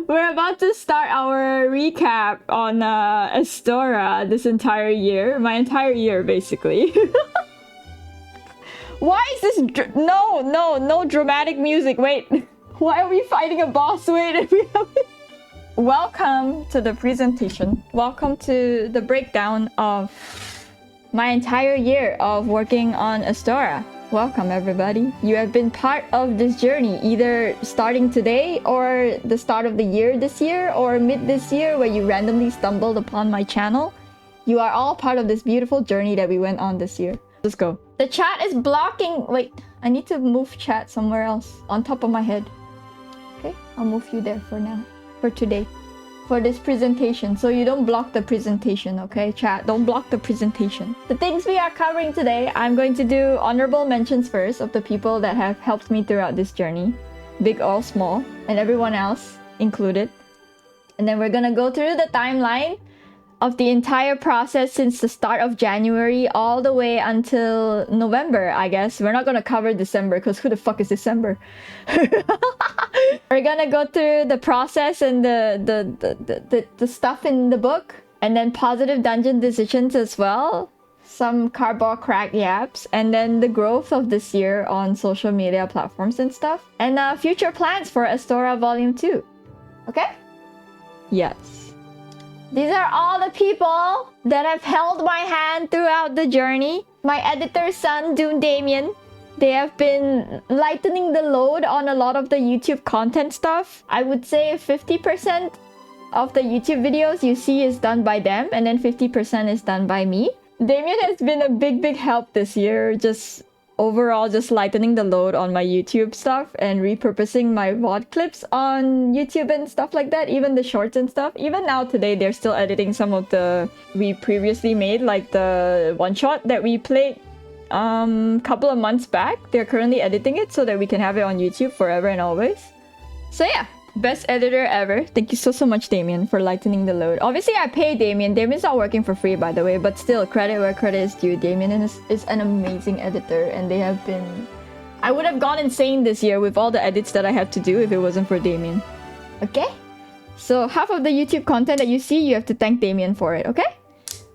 We're about to start our recap on Astora this entire year. My entire year, basically. Why is this... No dramatic music. Wait. Why are we fighting a boss? Wait. Welcome to the presentation. Welcome to the breakdown of my entire year of working on Astora. Welcome everybody. You have been part of this journey, either starting today or the start of the year this year or mid this year where you randomly stumbled upon my channel. You are all part of this beautiful journey that we went on this year. Let's go. The chat is blocking. Wait, I need to move chat somewhere else on top of my head. Okay, I'll move you there for now, for today. For this presentation, so you don't block the presentation, okay chat? Don't block the presentation. The things we are covering today, I'm going to do honorable mentions first of the people that have helped me throughout this journey, big or small, and everyone else included. And then we're gonna go through the timeline of the entire process since the start of January all the way until November, I guess. We're not gonna cover December because who the fuck is December? We're gonna go through the process and the stuff in the book, and then positive dungeon decisions as well, some cardboard crack yaps, and then the growth of this year on social media platforms and stuff, and future plans for Astora Volume 2. Okay? Yes. These are all the people that have held my hand throughout the journey. My editor's son, Doom Damien. They have been lightening the load on a lot of the YouTube content stuff. I would say 50% of the YouTube videos you see is done by them, and then 50% is done by me. Damien has been a big help this year, just overall just lightening the load on my YouTube stuff and repurposing my VOD clips on YouTube and stuff like that, even the shorts and stuff. Even now today, they're still editing some of the we previously made, like the one-shot that we played couple of months back. They're currently editing it so that we can have it on YouTube forever and always. So yeah, best editor ever. Thank you so much, Damien, for lightening the load. Obviously, I pay Damien. Damien's not working for free, by the way, but still, credit where credit is due. Damien is an amazing editor, and they have been... I would have gone insane this year with all the edits that I have to do if it wasn't for Damien. Okay? So half of the YouTube content that you see, you have to thank Damien for it, okay?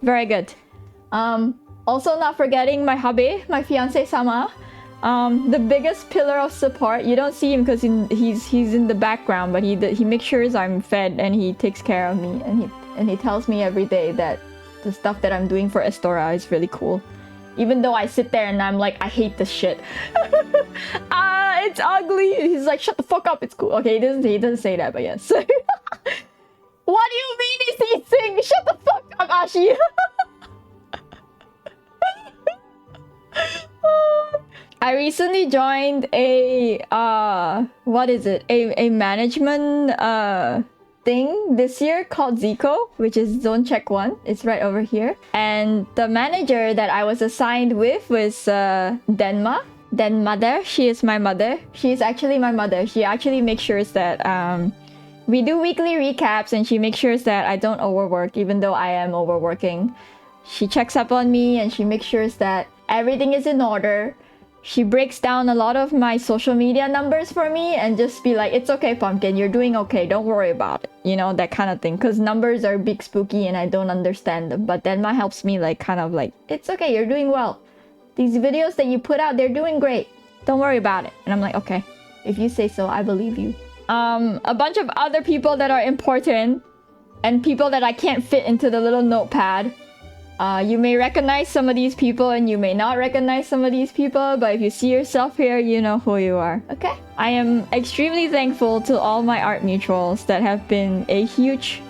Very good. Also, not forgetting my hubby, my fiance Sama. The biggest pillar of support. You don't see him because he's in the background, but he makes sure I'm fed and he takes care of me, and he tells me every day that the stuff that I'm doing for Astora is really cool. Even though I sit there and I'm like, I hate this shit. It's ugly. He's like, shut the fuck up, it's cool. Okay, he doesn't say that, but yes. What do you mean is he saying, shut the fuck up, Ashi? I recently joined a what is it? A management thing this year called Zico, which is Zone Check 1. It's right over here. And the manager that I was assigned with was Denma. Mother. She is my mother. She is actually my mother. She actually makes sure that we do weekly recaps, and she makes sure that I don't overwork, even though I am overworking. She checks up on me and she makes sure that everything is in order. She breaks down a lot of my social media numbers for me and just be like, it's okay, Pumpkin, you're doing okay, don't worry about it. You know, that kind of thing. Because numbers are big spooky and I don't understand them. But Denma helps me like kind of like, it's okay, you're doing well. These videos that you put out, they're doing great. Don't worry about it. And I'm like, okay, if you say so, I believe you. A bunch of other people that are important and people that I can't fit into the little notepad. You may recognize some of these people and you may not recognize some of these people, but if you see yourself here, you know who you are. Okay? I am extremely thankful to all my art mutuals that have been a huge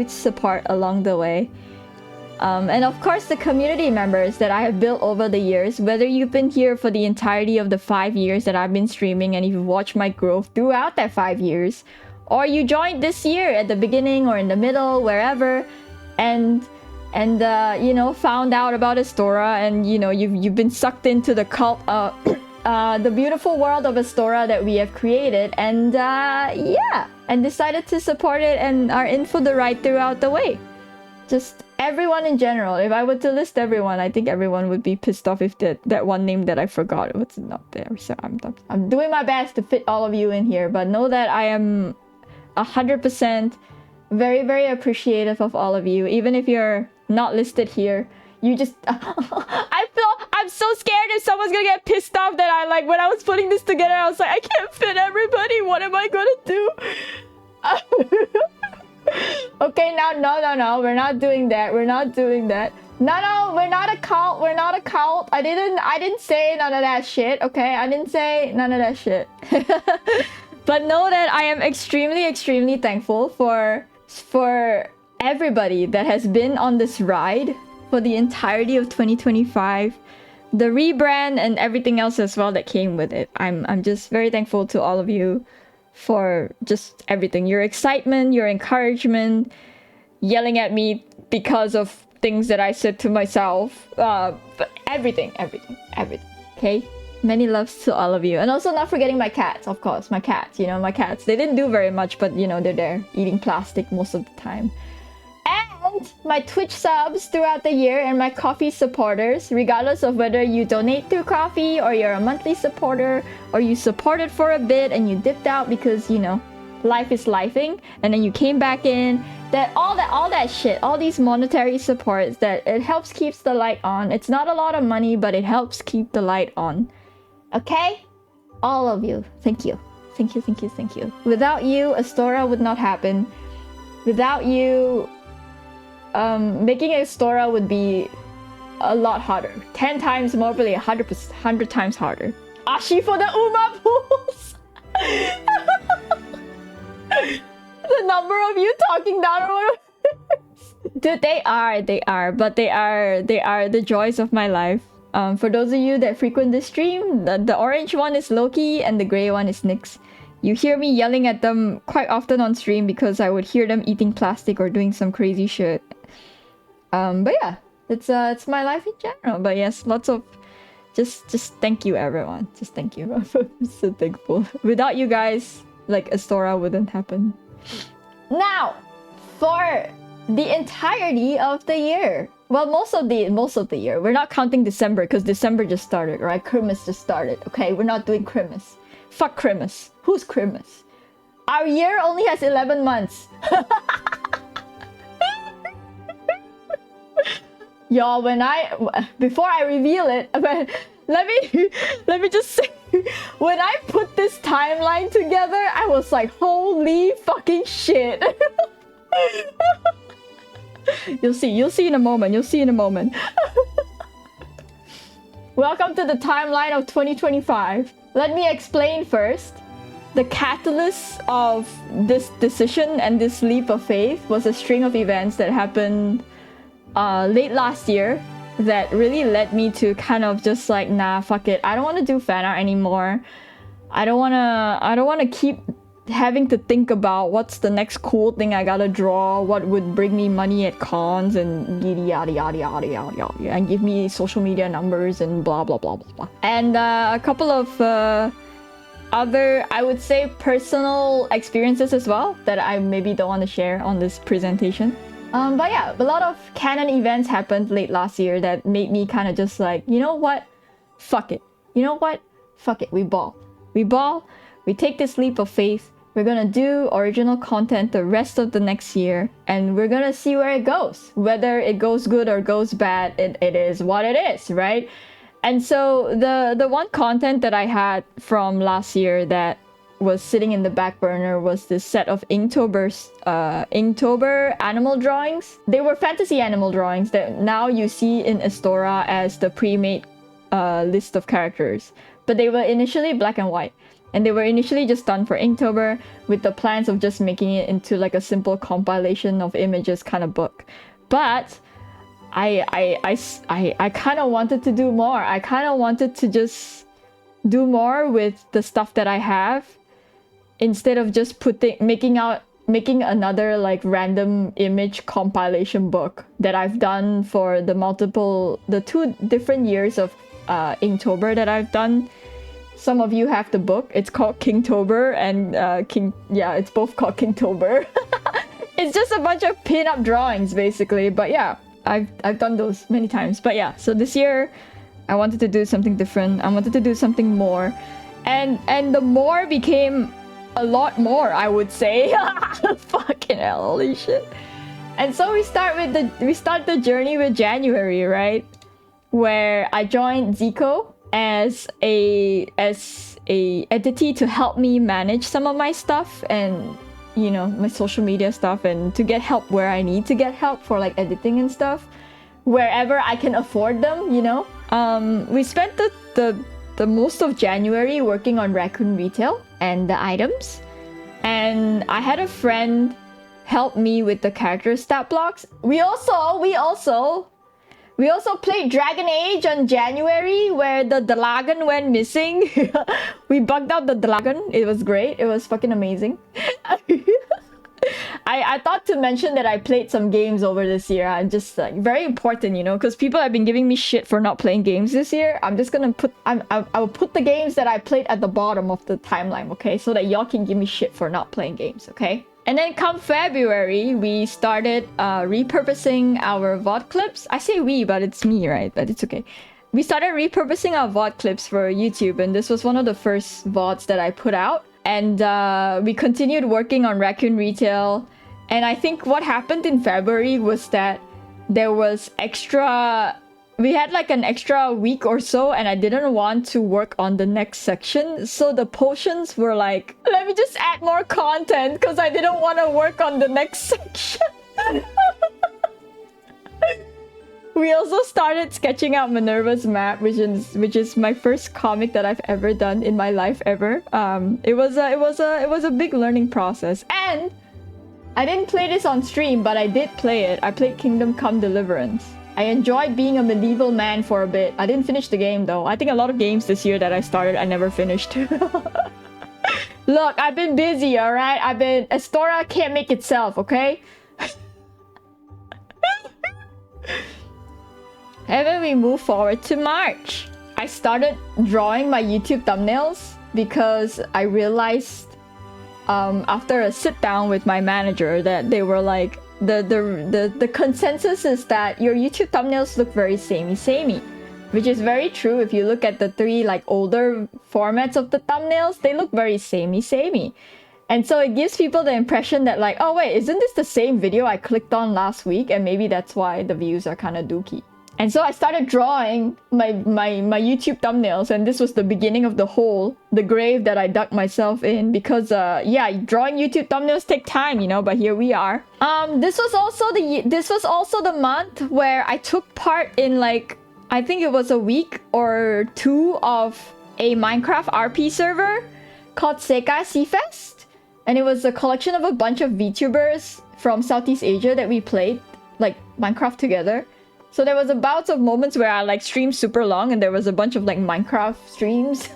support along the way. And of course, the community members that I have built over the years, whether you've been here for the entirety of the 5 years that I've been streaming and you've watched my growth throughout that 5 years, or you joined this year at the beginning or in the middle, wherever, and you know, found out about Astora, and you know, you've been sucked into the cult, the beautiful world of Astora that we have created, and yeah, and decided to support it and are in for the ride throughout the way. Just everyone in general. If I were to list everyone, I think everyone would be pissed off if that one name that I forgot was not there. So I'm doing my best to fit all of you in here, but know that I am 100% very, very appreciative of all of you. Even if you're not listed here, you just I'm so scared if someone's gonna get pissed off that I like when I was putting this together, I was like, I can't fit everybody. What am I gonna do? Okay, now no, we're not doing that. We're not doing that. No, we're not a cult. We're not a cult. I didn't say none of that shit. Okay, I didn't say none of that shit. But know that I am extremely, extremely thankful for everybody that has been on this ride for the entirety of 2025, the rebrand and everything else as well that came with it. I'm just very thankful to all of you for just everything. Your excitement, your encouragement, yelling at me because of things that I said to myself. But everything. Okay? Many loves to all of you. And also not forgetting my cats, of course. My cats, my cats. They didn't do very much, but they're there eating plastic most of the time. And my Twitch subs throughout the year and my Coffee supporters, regardless of whether you donate through Coffee or you're a monthly supporter or you supported for a bit and you dipped out because, life is lifing and then you came back in, all that shit, all these monetary supports, that it helps keeps the light on. It's not a lot of money, but it helps keep the light on. Okay? All of you. Thank you. Thank you. Without you, Astora would not happen. Without you, making Astora would be a lot harder. 10 times more, probably 100 times harder. Ashi for the Uma pools! The number of you talking down or dude, they are, but they are the joys of my life. For those of you that frequent this stream, the orange one is Loki and the gray one is Nyx. You hear me yelling at them quite often on stream because I would hear them eating plastic or doing some crazy shit. But yeah, it's my life in general. But yes, lots of just thank you everyone. Just thank you. I'm so thankful. Without you guys, like Astora wouldn't happen. Now, for the entirety of the year. Well, most of the year. We're not counting December because December just started, right? Christmas just started. Okay, we're not doing Christmas. Fuck Christmas. Who's Christmas? Our year only has 11 months. Y'all, before I reveal it, let me just say, when I put this timeline together, I was like, holy fucking shit. You'll see in a moment. Welcome to the timeline of 2025. Let me explain first. The catalyst of this decision and this leap of faith was a string of events that happened late last year that really led me to kind of just like, nah, fuck it. I don't want to do fan art anymore. I don't want to keep having to think about what's the next cool thing I gotta draw, what would bring me money at cons and yada yada yada yada yada, and give me social media numbers and blah blah blah blah blah. And a couple of other, I would say, personal experiences as well that I maybe don't want to share on this presentation. But yeah, a lot of canon events happened late last year that made me kind of just like, you know what? Fuck it. Fuck it. We ball. We take this leap of faith. We're gonna do original content the rest of the next year, and we're gonna see where it goes. Whether it goes good or goes bad, it is what it is, right? And so the one content that I had from last year that was sitting in the back burner was this set of Inktober animal drawings. They were fantasy animal drawings that now you see in Astora as the pre-made list of characters. But they were initially black and white. And they were initially just done for Inktober with the plans of just making it into like a simple compilation of images kind of book. But I kind of wanted to do more. I kind of wanted to just do more with the stuff that I have instead of just making another like random image compilation book that I've done for the 2 different years of Inktober that I've done. Some of you have the book. It's called Kingtober and it's both called Kingtober. It's just a bunch of pin-up drawings, basically. But yeah, I've done those many times. But yeah, so this year, I wanted to do something different. I wanted to do something more. And the more became a lot more, I would say. Fucking hell, holy shit. And so we start the journey with January, right? Where I joined Zico as a entity to help me manage some of my stuff and, you know, my social media stuff, and to get help where I need to get help for like editing and stuff, wherever I can afford them, you know. We spent the most of January working on Raccoon Retail and the items, and I had a friend help me with the character stat blocks. We also played Dragon Age on January, where the Dragon went missing. We bugged out the Dragon. It was great. It was fucking amazing. I thought to mention that I played some games over this year. I'm just like, very important, you know, because people have been giving me shit for not playing games this year. I'm just gonna put I will put the games that I played at the bottom of the timeline, okay, so that y'all can give me shit for not playing games, okay? And then come February, we started repurposing our VOD clips. I say we, but it's me, right? But it's okay. We started repurposing our VOD clips for YouTube, and this was one of the first VODs that I put out. And we continued working on Raccoon Retail. And I think what happened in February was that there was we had like an extra week or so, and I didn't want to work on the next section. So the potions were like, let me just add more content because I didn't want to work on the next section. We also started sketching out Minerva's map, which is my first comic that I've ever done in my life ever. It was a big learning process, and I didn't play this on stream, but I did play it. I played Kingdom Come Deliverance. I enjoyed being a medieval man for a bit. I didn't finish the game though. I think a lot of games this year that I started, I never finished. Look, I've been busy, alright? Astora can't make itself, okay? And then we move forward to March. I started drawing my YouTube thumbnails because I realized after a sit down with my manager that they were like, the consensus is that your YouTube thumbnails look very samey, which is very true. If you look at the three like older formats of the thumbnails, they look very samey. And so it gives people the impression that like, oh wait, isn't this the same video I clicked on last week? And maybe that's why the views are kind of dookie. And so I started drawing my YouTube thumbnails, and this was the beginning of the grave that I dug myself in, because yeah, drawing YouTube thumbnails take time, you know, but here we are. This was also the month where I took part in like, I think it was a week or two of a Minecraft RP server called Sekai Sea Fest, and it was a collection of a bunch of VTubers from Southeast Asia that we played like Minecraft together. So there was a bout of moments where I like streamed super long, and there was a bunch of like Minecraft streams.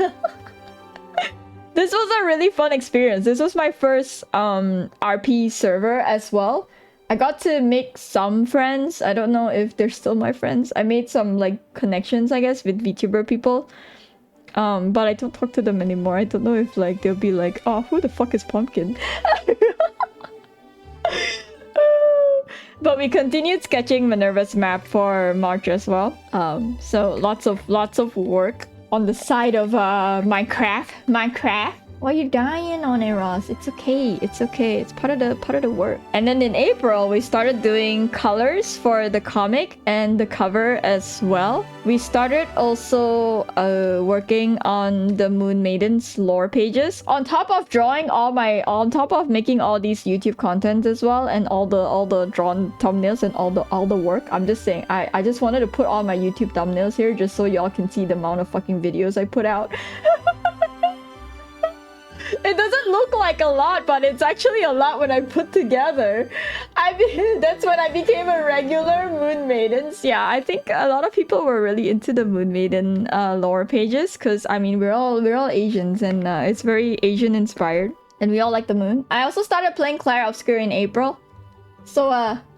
This was a really fun experience. This was my first RP server as well. I got to make some friends. I don't know if they're still my friends. I made some like connections, I guess, with VTuber people. But I don't talk to them anymore. I don't know if like they'll be like, oh, who the fuck is Pumpkin? But we continued sketching Minerva's map for March as well. So lots of work on the side of Minecraft. Why are you dying on it, Ross? It's okay. It's okay. It's part of the work. And then in April, we started doing colors for the comic and the cover as well. We started also working on the Moon Maiden's lore pages. On top of making all these YouTube content as well, and all the drawn thumbnails and all the work. I'm just saying, I just wanted to put all my YouTube thumbnails here just so y'all can see the amount of fucking videos I put out. It doesn't look like a lot, but it's actually a lot when I put together. That's when I became a regular Moon Maidens. Yeah, I think a lot of people were really into the Moon Maiden lore pages, because I mean we're all Asians, and it's very Asian inspired, and we all like the moon. I also started playing Clair Obscur in April, so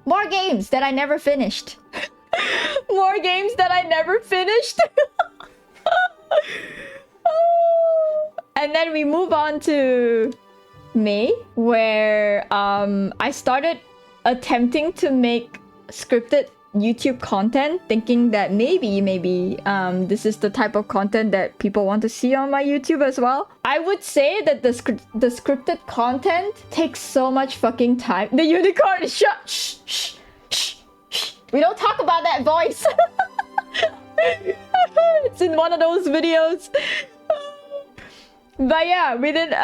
more games that I never finished. More games that I never finished. And then we move on to May, where I started attempting to make scripted YouTube content, thinking that maybe this is the type of content that people want to see on my YouTube as well. I would say that the scripted content takes so much fucking time. The unicorn, shh. We don't talk about that voice. It's in one of those videos. But yeah, we did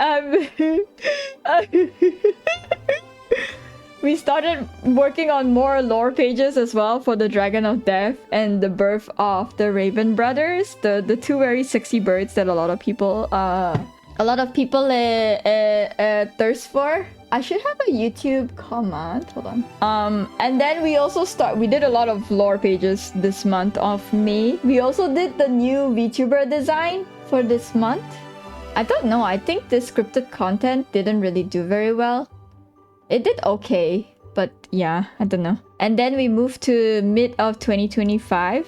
we started working on more lore pages as well for the Dragon of Death and the birth of the Raven brothers, the two very sexy birds that a lot of people thirst for. I should have a YouTube comment. Hold on. And then we did a lot of lore pages this month of May. We also did the new VTuber design for this month. I don't know. I think this scripted content didn't really do very well. It did okay, but yeah, I don't know. And then we moved to mid of 2025,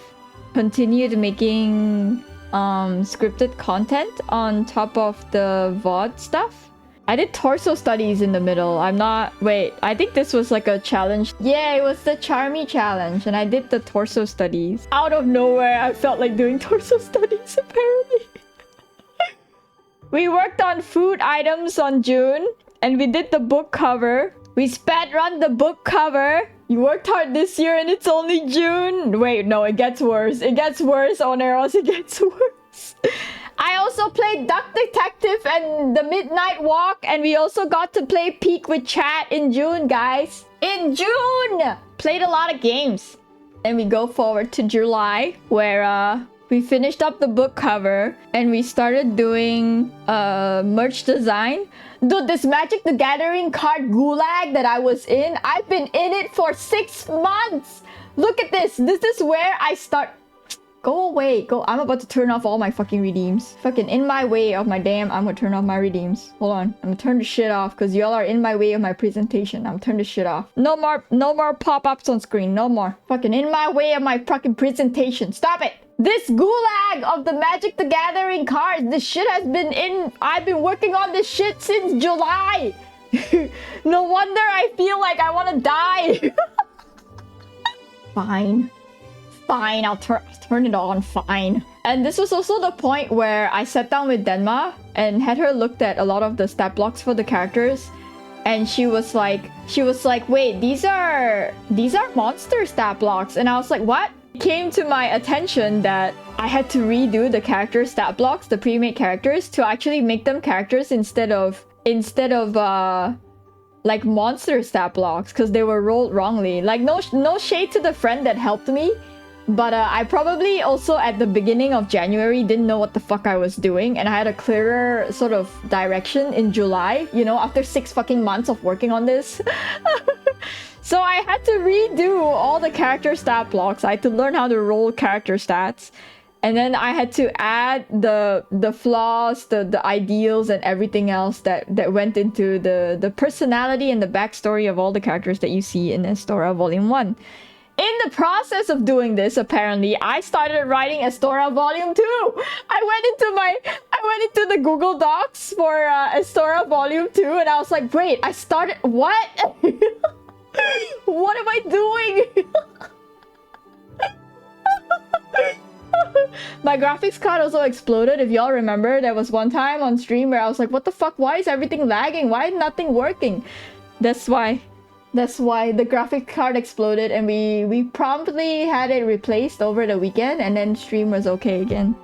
continued making scripted content on top of the VOD stuff. I did torso studies in the middle. I think this was like a challenge. Yeah, it was the Charmy challenge, and I did the torso studies. Out of nowhere, I felt like doing torso studies, apparently. We worked on food items on June. And we did the book cover. We sped run the book cover. You worked hard this year and it's only June. Wait, no, it gets worse. It gets worse, Oneros. It gets worse. I also played Duck Detective and the Midnight Walk. And we also got to play Peak with Chat in June, guys. In June! Played a lot of games. And we go forward to July, where we finished up the book cover. And we started doing merch design. Dude, this Magic the Gathering card gulag that I was in, I've been in it for 6 months. Look at this. This is where I start. Go away. Go. I'm about to turn off all my fucking redeems. Fucking in my way of my damn. I'm gonna turn off my redeems. Hold on. I'm gonna turn the shit off because y'all are in my way of my presentation. I'm turning the shit off. No more pop-ups on screen. No more. Fucking in my way of my fucking presentation. Stop it. This gulag of the Magic the Gathering cards, this shit has been in. I've been working on this shit since July. No wonder I feel like I want to die. Fine, I'll turn it on. Fine. And this was also the point where I sat down with Denma and had her looked at a lot of the stat blocks for the characters, and she was like, wait, these are monster stat blocks, and I was like, what? Came to my attention that I had to redo the character stat blocks, the pre-made characters, to actually make them characters instead of like monster stat blocks, because they were rolled wrongly. Like no shade to the friend that helped me, but I probably also at the beginning of January didn't know what the fuck I was doing, and I had a clearer sort of direction in July, you know, after 6 fucking months of working on this. So I had to redo all the character stat blocks. I had to learn how to roll character stats. And then I had to add the flaws, the ideals, and everything else that went into the personality and the backstory of all the characters that you see in Astora Volume 1. In the process of doing this, apparently, I started writing Astora Volume 2. I went into the Google Docs for Astora Volume 2, and I was like, wait, I started... What? What am I doing? My graphics card also exploded. If y'all remember, there was one time on stream where I was like, what the fuck? Why is everything lagging? Why is nothing working? That's why the graphics card exploded, and we promptly had it replaced over the weekend, and then stream was okay again.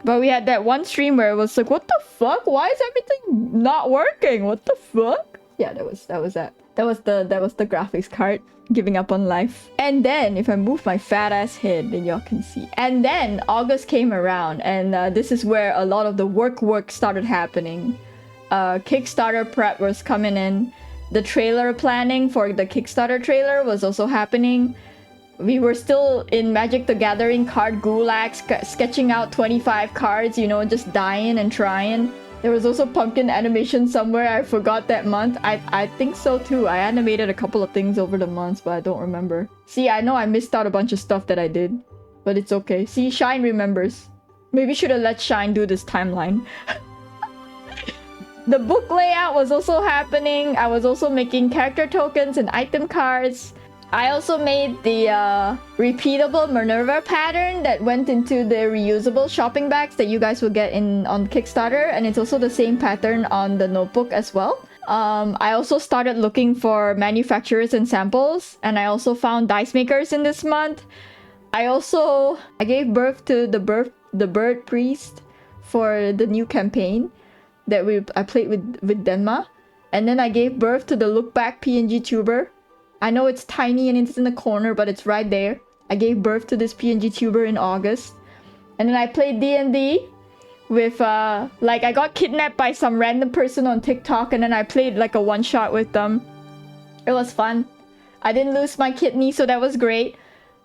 But we had that one stream where it was like, what the fuck? Why is everything not working? What the fuck? Yeah, that was that. That was the graphics card giving up on life. And then if I move my fat ass head, then y'all can see. And then August came around, and this is where a lot of the work started happening. Kickstarter prep was coming in. The trailer planning for the Kickstarter trailer was also happening. We were still in Magic the Gathering card gulag, sketching out 25 cards, you know, just dying and trying. There was also pumpkin animation somewhere. I forgot that month. I think so too. I animated a couple of things over the months, but I don't remember. See, I know I missed out a bunch of stuff that I did, but it's okay. See, Shine remembers. Maybe should have let Shine do this timeline. The book layout was also happening. I was also making character tokens and item cards. I also made the repeatable Minerva pattern that went into the reusable shopping bags that you guys will get on Kickstarter, and it's also the same pattern on the notebook as well. I also started looking for manufacturers and samples, and I also found dice makers in this month. I gave birth to the bird priest for the new campaign that I played with Denma, and then I gave birth to the look back PNG tuber. I know it's tiny and it's in the corner, but it's right there. I gave birth to this PNG tuber in August. And then I played D&D with, like, I got kidnapped by some random person on TikTok, and then I played, like, a one-shot with them. It was fun. I didn't lose my kidney, so that was great.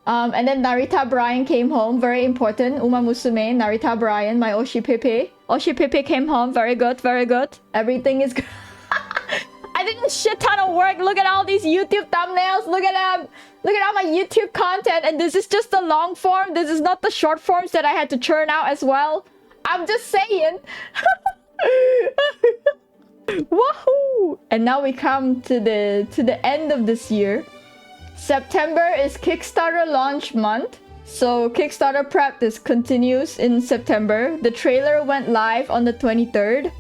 And then Narita Brian came home, very important. Uma Musume, Narita Brian, my Oshipepe. Oshipepe came home, very good, very good. Everything is good. I did a shit ton of work. Look at all these YouTube thumbnails. Look at them. Look at all my YouTube content. And this is just the long form. This is not the short forms that I had to churn out as well. I'm just saying. Woohoo! And now we come to the end of this year. September is Kickstarter launch month. So Kickstarter prep continues in September. The trailer went live on the 23rd.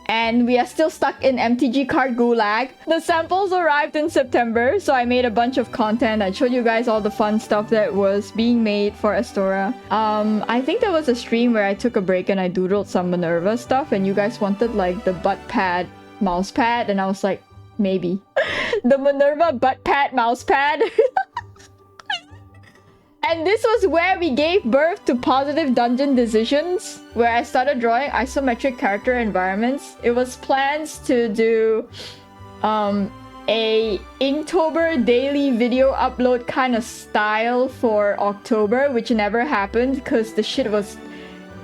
And we are still stuck in MTG card gulag. The samples arrived in September, so I made a bunch of content. I showed you guys all the fun stuff that was being made for Astora. I think there was a stream where I took a break and I doodled some Minerva stuff, and you guys wanted like the butt pad mouse pad, and I was like, maybe. The Minerva butt pad mouse pad. And this was where we gave birth to Positive Dungeon Decisions, where I started drawing isometric character environments. It was plans to do a Inktober daily video upload kind of style for October, which never happened because the shit was...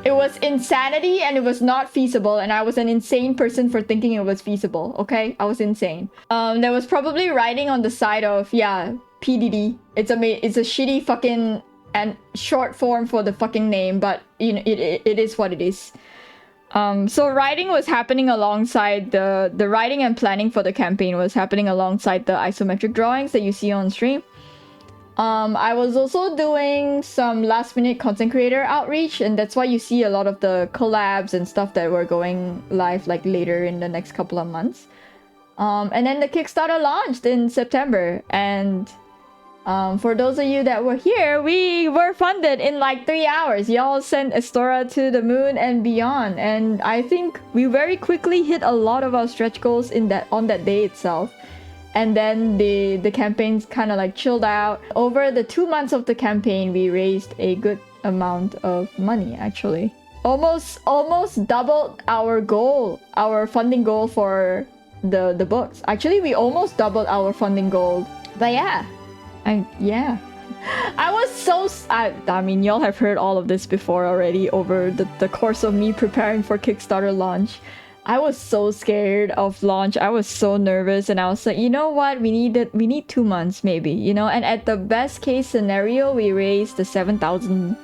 It was insanity and it was not feasible, and I was an insane person for thinking it was feasible, okay? I was insane. There was probably writing on the side of, yeah, PDD. It's a shitty fucking and short form for the fucking name, but you know it is what it is. So writing was happening alongside the writing and planning for the campaign was happening alongside the isometric drawings that you see on stream. I was also doing some last minute content creator outreach, and that's why you see a lot of the collabs and stuff that were going live like later in the next couple of months. And then the Kickstarter launched in September, and for those of you that were here, we were funded in like 3 hours. Y'all sent Astora to the moon and beyond, and I think we very quickly hit a lot of our stretch goals on that day itself. And then the campaigns kind of like chilled out. Over the 2 months of the campaign, we raised a good amount of money, actually. Almost doubled our goal, our funding goal for the books. Actually, we almost doubled our funding goal. But yeah, I was so... I mean, y'all have heard all of this before already over the course of me preparing for Kickstarter launch. I was so scared of launch. I was so nervous, and I was like, you know what? We need 2 months maybe, you know? And at the best case scenario, we raised the 7,000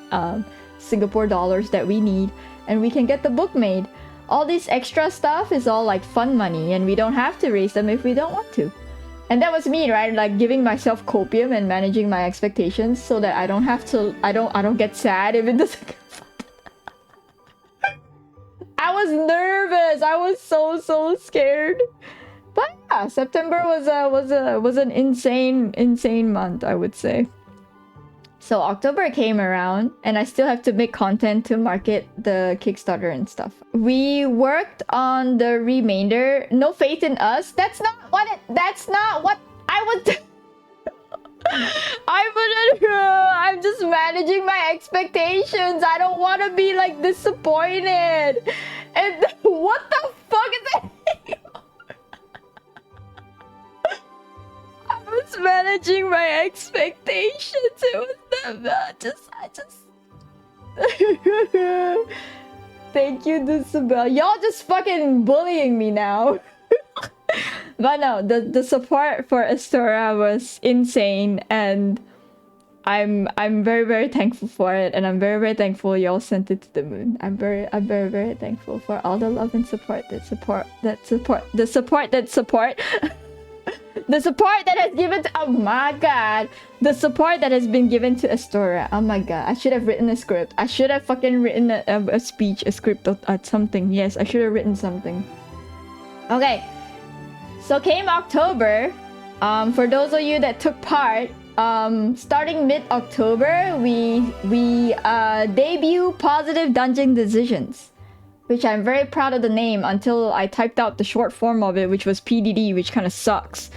Singapore dollars that we need, and we can get the book made. All this extra stuff is all like fun money, and we don't have to raise them if we don't want to. And that was me, right? Like giving myself copium and managing my expectations so that I don't have to, I don't get sad if it doesn't. I was nervous. I was so scared. But yeah, September was an insane month, I would say. So October came around, and I still have to make content to market the Kickstarter and stuff. We worked on the remainder. No Faith in Us. That's not what I would. I'm just managing my expectations. I don't want to be like disappointed. And what the fuck is that? I was managing my expectations. It was not Thank you, Disabel. Y'all just fucking bullying me now. But no, the support for Astora was insane, and I'm very, very thankful for it, and I'm very, very thankful y'all sent it to the moon. I'm very, very thankful for all the love and support that support the support the support that has given to, oh my god, the support that has been given to Astoria. Oh my god, I should have written a script. I should have fucking written a speech, a script, or something. Yes, I should have written something. Okay, so came October. For those of you that took part, starting mid-October, we debut Positive Dungeon Decisions, which I'm very proud of the name until I typed out the short form of it, which was PDD, which kind of sucks.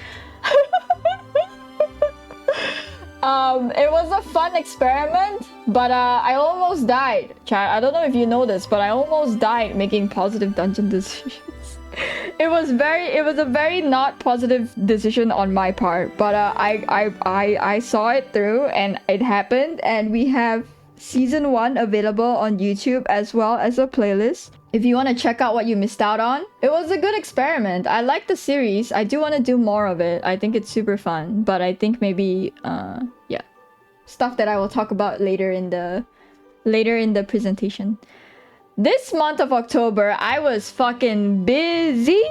It was a fun experiment, but I almost died. Chat, I don't know if you know this, but I almost died making Positive Dungeon Decisions. It was a very not positive decision on my part, but I saw it through and it happened, and we have season 1 available on YouTube as well as a playlist if you want to check out what you missed out on. It was a good experiment. I like the series. I do want to do more of it. I think it's super fun, but I think maybe yeah, stuff that I will talk about later in the presentation. This month of October, I was fucking busy.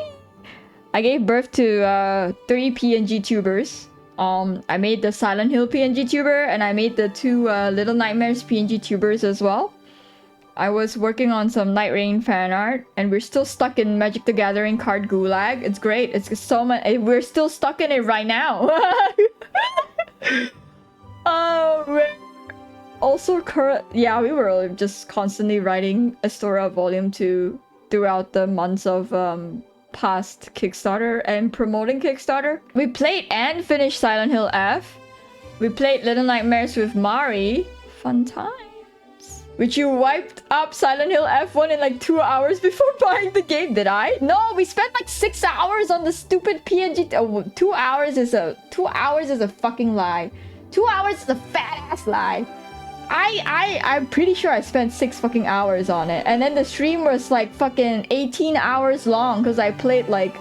I gave birth to 3 PNG tubers. I made the Silent Hill PNG tuber, and I made the 2 Little Nightmares PNG tubers as well. I was working on some Night Rain fan art, and we're still stuck in Magic the Gathering card gulag. It's great. It's so much. We're still stuck in it right now. Oh man. Also, yeah, we were just constantly writing Astoria Volume 2 throughout the months of past Kickstarter and promoting Kickstarter. We played and finished Silent Hill F. We played Little Nightmares with Mari. Fun times. Which you wiped up Silent Hill F1 in like 2 hours before buying the game, did I? No, we spent like 6 hours on the stupid PNG. 2 hours is a fucking lie. 2 hours is a fat ass lie. I'm pretty sure I spent 6 fucking hours on it. And then the stream was like fucking 18 hours long because I played like...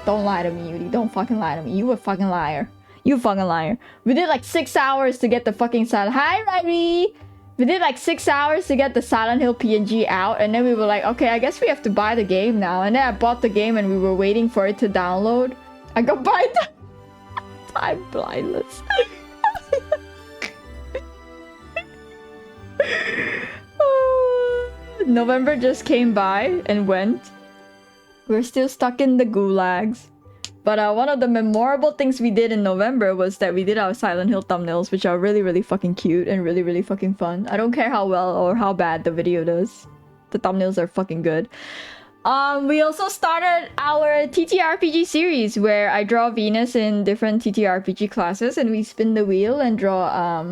Don't lie to me, Yuri. Don't fucking lie to me. You a fucking liar. You fucking liar. We did like 6 hours to get the fucking Silent... Hi, Riley! We did like 6 hours to get the Silent Hill PNG out. And then we were like, okay, I guess we have to buy the game now. And then I bought the game and we were waiting for it to download. I got by the... I'm blindless. November just came by and went. We're still stuck in the gulags. But one of the memorable things we did in November was that we did our Silent Hill thumbnails, which are really, really fucking cute and really, really fucking fun. I don't care how well or how bad the video does. The thumbnails are fucking good. We also started our TTRPG series where I draw Venus in different TTRPG classes and we spin the wheel and draw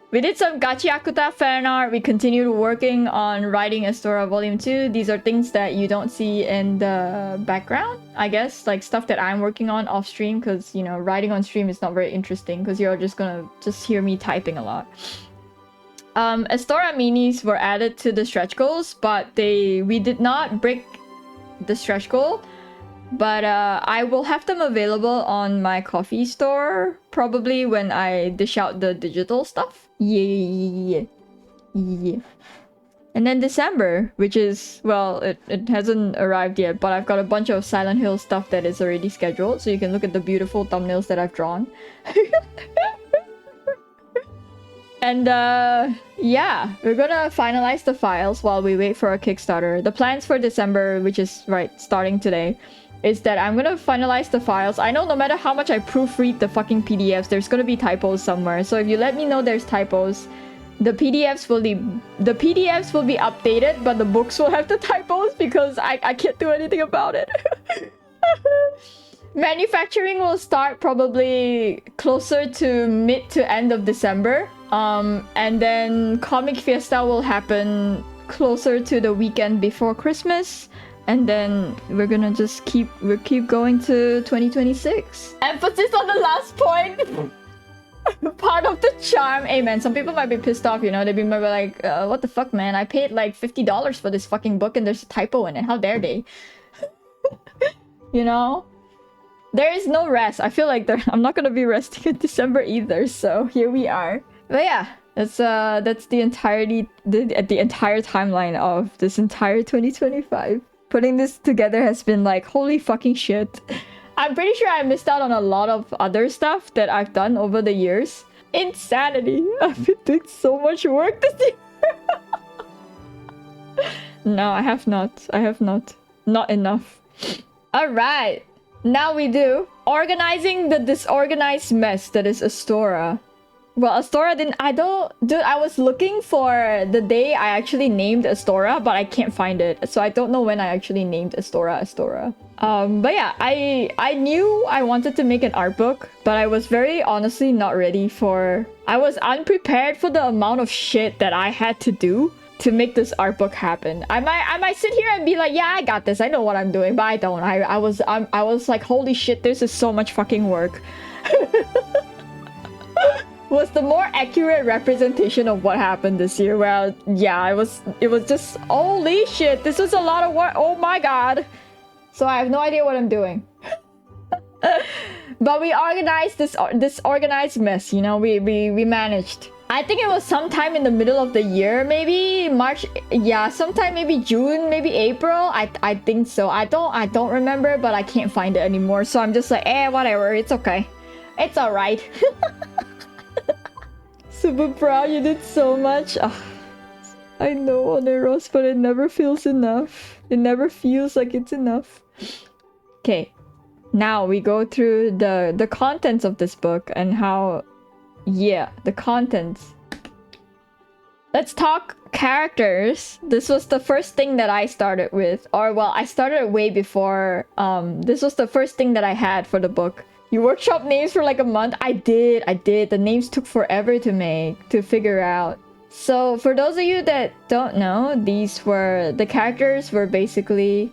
we did some Gachiakuta fan art. We continued working on writing Astoria Volume 2. These are things that you don't see in the background, I guess. Like stuff that I'm working on off stream because, you know, writing on stream is not very interesting because you're just gonna hear me typing a lot. Astoria minis were added to the stretch goals, but we did not break the stretch goal. But I will have them available on my coffee store probably when I dish out the digital stuff. Yeah. And then December, which is, well, it hasn't arrived yet, but I've got a bunch of Silent Hill stuff that is already scheduled, so you can look at the beautiful thumbnails that I've drawn. And yeah, we're gonna finalize the files while we wait for a Kickstarter. The plans for December, which is starting today, is that I'm gonna finalize the files. I know no matter how much I proofread the fucking PDFs, there's gonna be typos somewhere. So if you let me know there's typos, the PDFs will be updated, but the books will have the typos because I can't do anything about it. Manufacturing will start probably closer to mid to end of December. And then Comic Fiesta will happen closer to the weekend before Christmas. And then we're gonna just keep going to 2026. Emphasis on the last point. Part of the charm. Hey man, some people might be pissed off, you know. They'd be like, what the fuck, man? I paid like $50 for this fucking book and there's a typo in it. How dare they? You know? There is no rest. I feel like I'm not gonna be resting in December either, so here we are. But yeah, that's the the entire timeline of this entire 2025. Putting this together has been like, holy fucking shit. I'm pretty sure I missed out on a lot of other stuff that I've done over the years. Insanity. I've been doing so much work this year. No, I have not. I have not. Not enough. Alright. Now we do organizing the disorganized mess that is Astora. Well, Astora didn't... Dude, I was looking for the day I actually named Astora, but I can't find it. So I don't know when I actually named Astora. But yeah, I knew I wanted to make an art book, but I was very honestly not ready for... I was unprepared for the amount of shit that I had to do to make this art book happen. I might sit here and be like, yeah, I got this. I know what I'm doing, but I don't. I was like, holy shit, this is so much fucking work. Was the more accurate representation of what happened this year. Well, yeah, it was just, holy shit, this was a lot of work. Oh my god. So I have no idea what I'm doing. But we organized this organized mess, you know, we managed. I think it was sometime in the middle of the year, maybe March. Yeah, sometime maybe June, maybe April. I think so. I don't remember, but I can't find it anymore. So I'm just like, whatever. It's okay. It's all right. Super proud. You did so much. I know, Oneros, but it never feels enough. It never feels like it's enough. Okay, now we go through the contents of this book and how. Yeah, the contents. Let's talk characters. This was the first thing that I started with. Or, well, I started way before. This was the first thing that I had for the book. You workshop names for like a month? I did. The names took forever to make, to figure out. So, for those of you that don't know, the characters were basically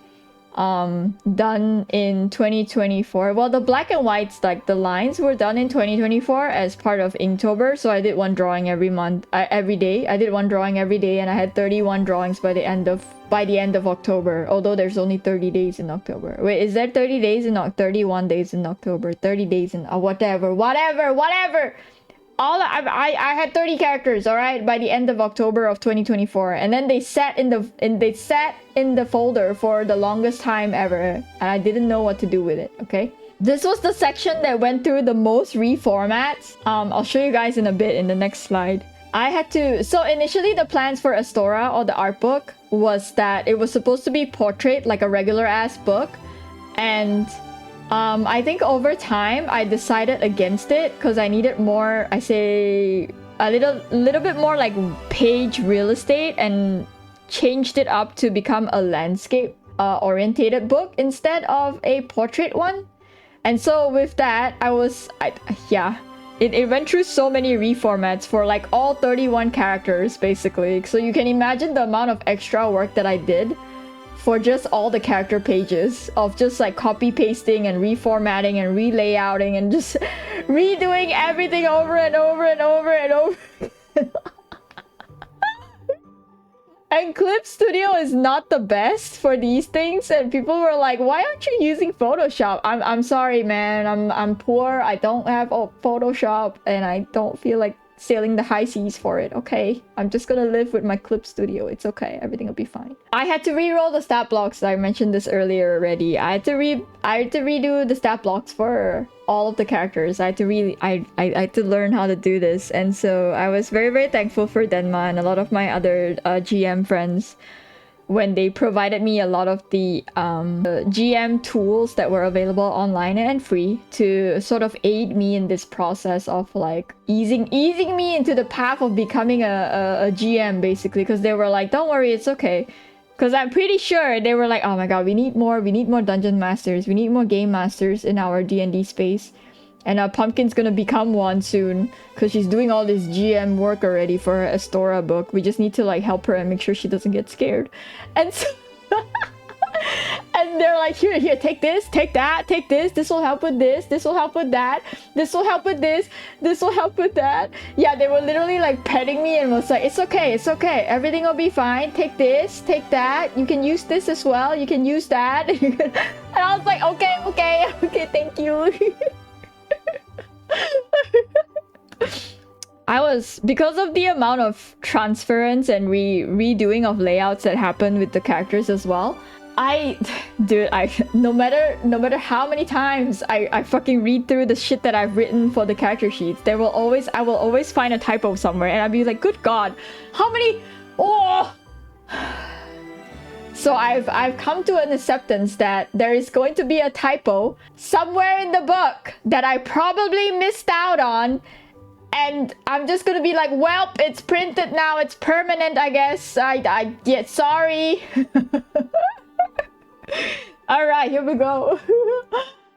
done in 2024. Well, the black and whites, like the lines, were done in 2024 as part of Inktober. So I did one drawing every month, every day. I did one drawing every day, and I had 31 drawings by the end of October. Although there's only 30 days in October. Wait, is there 30 days in 31 days in October? 30 days in whatever. I had 30 characters, all right, by the end of October of 2024, and then they sat in the folder for the longest time ever, and I didn't know what to do with it. Okay, this was the section that went through the most reformats. I'll show you guys in a bit in the next slide. I had to. So initially, the plans for Astora, or the art book, was that it was supposed to be portrait, like a regular ass book, and I think over time I decided against it because I needed more, I say a little bit more like page real estate, and changed it up to become a landscape orientated book instead of a portrait one. And so with that, it went through so many reformats for like all 31 characters basically. So you can imagine the amount of extra work that I did for just all the character pages, of just like copy pasting and reformatting and relayouting and just redoing everything over and over and over and over. And Clip Studio is not the best for these things, and people were like, why aren't you using Photoshop? I'm sorry, man, I'm poor, I don't have Photoshop, and I don't feel like sailing the high seas for it. Okay, I'm just gonna live with my Clip Studio. It's okay, everything will be fine. I had to re-roll the stat blocks. I mentioned this earlier already. I had to redo the stat blocks for all of the characters. I had to learn how to do this, and so I was very, very thankful for Denma and a lot of my other GM friends when they provided me a lot of the GM tools that were available online and free to sort of aid me in this process of like easing me into the path of becoming a GM basically, because they were like, don't worry, it's okay. Because I'm pretty sure they were like, oh my god, we need more dungeon masters, we need more game masters in our D&D space. And Pumpkin's gonna become one soon, because she's doing all this GM work already for her Astora book. We just need to like help her and make sure she doesn't get scared. And so and they're like, here, take this, take that, take this. This will help with this. This will help with that. This will help with this. This will help with that. Yeah, they were literally like petting me and was like, it's okay, it's okay. Everything will be fine. Take this, take that. You can use this as well. You can use that. And I was like, okay, thank you. Because of the amount of transference and redoing of layouts that happened with the characters as well. Dude, no matter how many times I fucking read through the shit that I've written for the character sheets, I will always find a typo somewhere, and I'll be like, good God, how many? Oh. So I've come to an acceptance that there is going to be a typo somewhere in the book that I probably missed out on. And I'm just gonna be like, well, it's printed now, it's permanent, I guess. Yeah, sorry. Alright, here we go.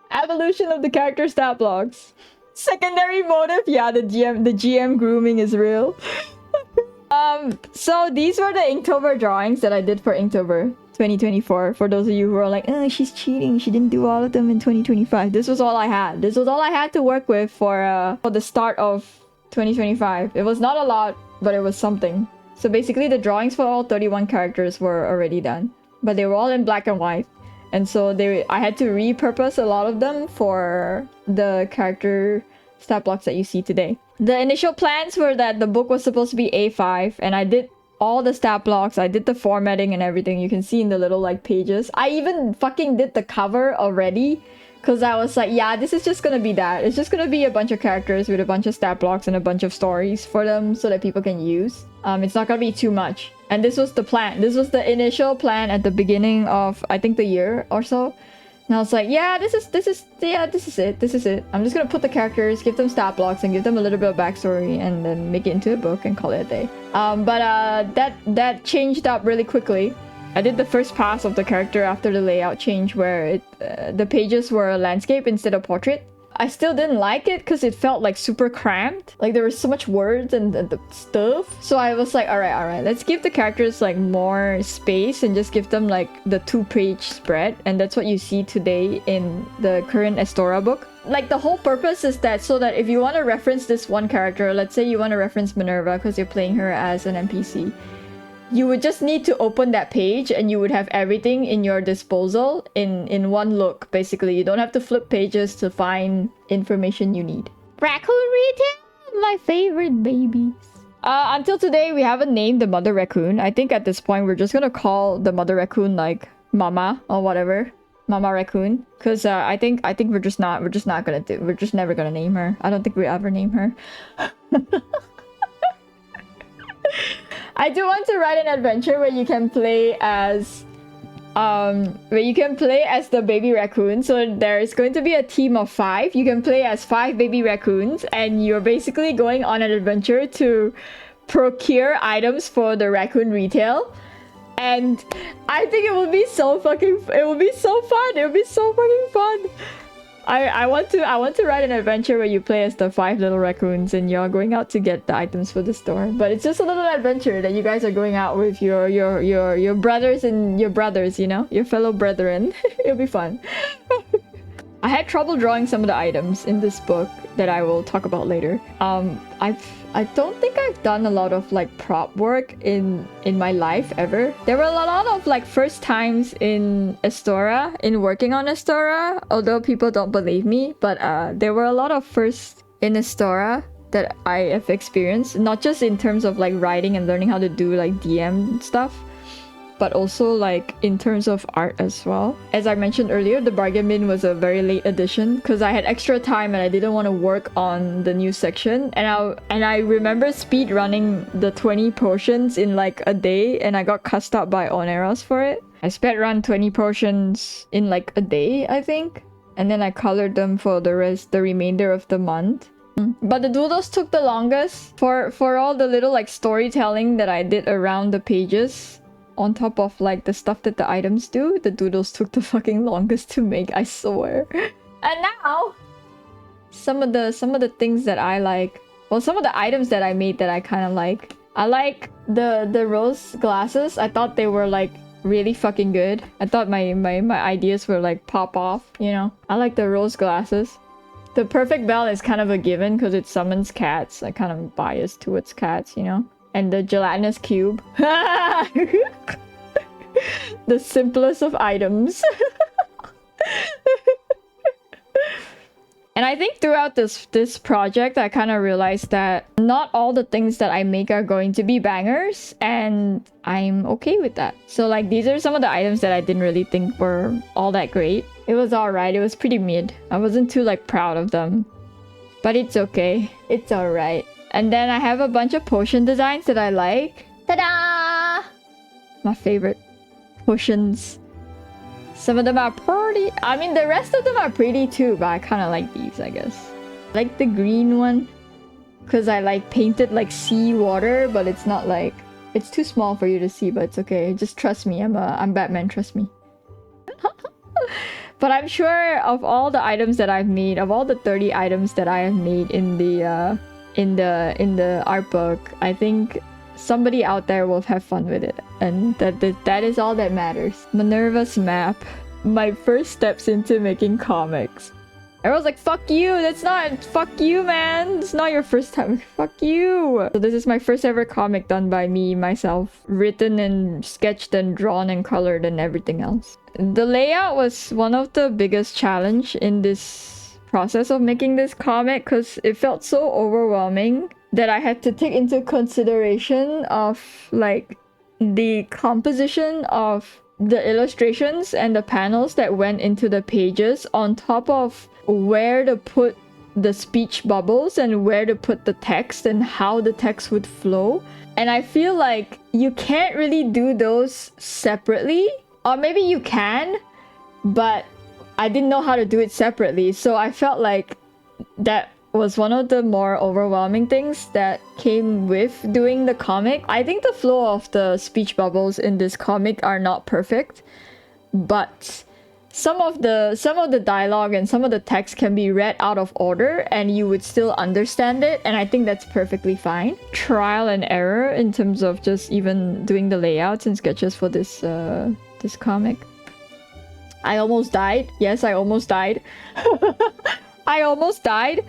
Evolution of the character stat blocks. Secondary motive, yeah, the GM grooming is real. So these were the Inktober drawings that I did for Inktober 2024. For those of you who are like, oh, she's cheating, she didn't do all of them in 2025. This was all I had. This was all I had to work with for the start of 2025. It was not a lot, but it was something. So basically the drawings for all 31 characters were already done, but they were all in black and white. And so I had to repurpose a lot of them for the character stat blocks that you see today. The initial plans were that the book was supposed to be A5, and I did all the stat blocks, I did the formatting and everything. You can see in the little like pages. I even fucking did the cover already, because I was like, yeah, this is just gonna be that. It's just gonna be a bunch of characters with a bunch of stat blocks and a bunch of stories for them so that people can use. It's not gonna be too much. And this was the plan. This was the initial plan at the beginning of, I think, the year or so. And I was like, yeah, this is it. I'm just gonna put the characters, give them stat blocks, and give them a little bit of backstory, and then make it into a book and call it a day. But that changed up really quickly. I did the first pass of the character after the layout change, where the pages were a landscape instead of portrait. I still didn't like it because it felt like super cramped. Like there was so much words and the stuff. So I was like, all right, let's give the characters like more space and just give them like the 2-page spread. And that's what you see today in the current Estora book. Like the whole purpose is that so that if you want to reference this one character, let's say you want to reference Minerva because you're playing her as an NPC, you would just need to open that page and you would have everything in your disposal in one look. Basically, you don't have to flip pages to find information you need. Raccoon retail, my favorite babies. Until today, we haven't named the mother raccoon. I think at this point, we're just gonna call the mother raccoon like Mama or whatever. Mama raccoon. Because I think we're just never gonna name her. I don't think we ever name her. I do want to write an adventure where you can play as the baby raccoon. So there's going to be a team of 5. You can play as 5 baby raccoons, and you're basically going on an adventure to procure items for the raccoon retail. And I think it will be so fun. It will be so fucking fun. I want to write an adventure where you play as the 5 little raccoons and you're going out to get the items for the store. But it's just a little adventure that you guys are going out with your brothers and your brothers, you know, your fellow brethren. It'll be fun. I had trouble drawing some of the items in this book that I will talk about later. I don't think I've done a lot of like prop work in my life ever. There were a lot of like first times in Estora, in working on Estora, although people don't believe me, but there were a lot of firsts in Estora that I have experienced, not just in terms of like writing and learning how to do like DM stuff, but also like in terms of art as well. As I mentioned earlier, the bargain bin was a very late addition because I had extra time and I didn't want to work on the new section. And I remember speed running the 20 potions in like a day, and I got cussed out by Oneros for it. I sped run 20 potions in like a day, I think, and then I colored them for the remainder of the month. But the doodles took the longest for all the little like storytelling that I did around the pages. On top of like the stuff that the items do, the doodles took the fucking longest to make, I swear. And now, some of the things that I like, well, some of the items that I made that I kind of like. I like the rose glasses. I thought they were like really fucking good. I thought my ideas were like pop off, you know. I like the rose glasses. The perfect bell is kind of a given because it summons cats. I kind of biased towards cats, you know. And the gelatinous cube. The simplest of items. And I think throughout this project, I kind of realized that not all the things that I make are going to be bangers, and I'm okay with that. So like these are some of the items that I didn't really think were all that great. It was alright, it was pretty mid. I wasn't too like proud of them. But it's okay. It's alright. And then I have a bunch of potion designs that I like. Ta-da! My favorite potions. Some of them are pretty. I mean, the rest of them are pretty too, but I kind of like these, I guess. I like the green one because I like painted like sea water, but it's not like, it's too small for you to see, but it's okay. Just trust me. I'm Batman. Trust me. But I'm sure of all the items that I've made, of all the 30 items that I have made in the art book, I think somebody out there will have fun with it, and that is all that matters. Minerva's map. My first steps into making comics. I was like, fuck you, that's not, fuck you, man. It's not your first time, fuck you. So this is my first ever comic done by me, myself. Written and sketched and drawn and colored and everything else. The layout was one of the biggest challenge in this process of making this comic because it felt so overwhelming that I had to take into consideration of like the composition of the illustrations and the panels that went into the pages, on top of where to put the speech bubbles and where to put the text and how the text would flow. And I feel like you can't really do those separately, or maybe you can, but I didn't know how to do it separately. So I felt like that was one of the more overwhelming things that came with doing the comic. I think the flow of the speech bubbles in this comic are not perfect, but some of the dialogue and some of the text can be read out of order and you would still understand it, and I think that's perfectly fine. Trial and error in terms of just even doing the layouts and sketches for this this comic. I almost died. Yes, I almost died. I almost died.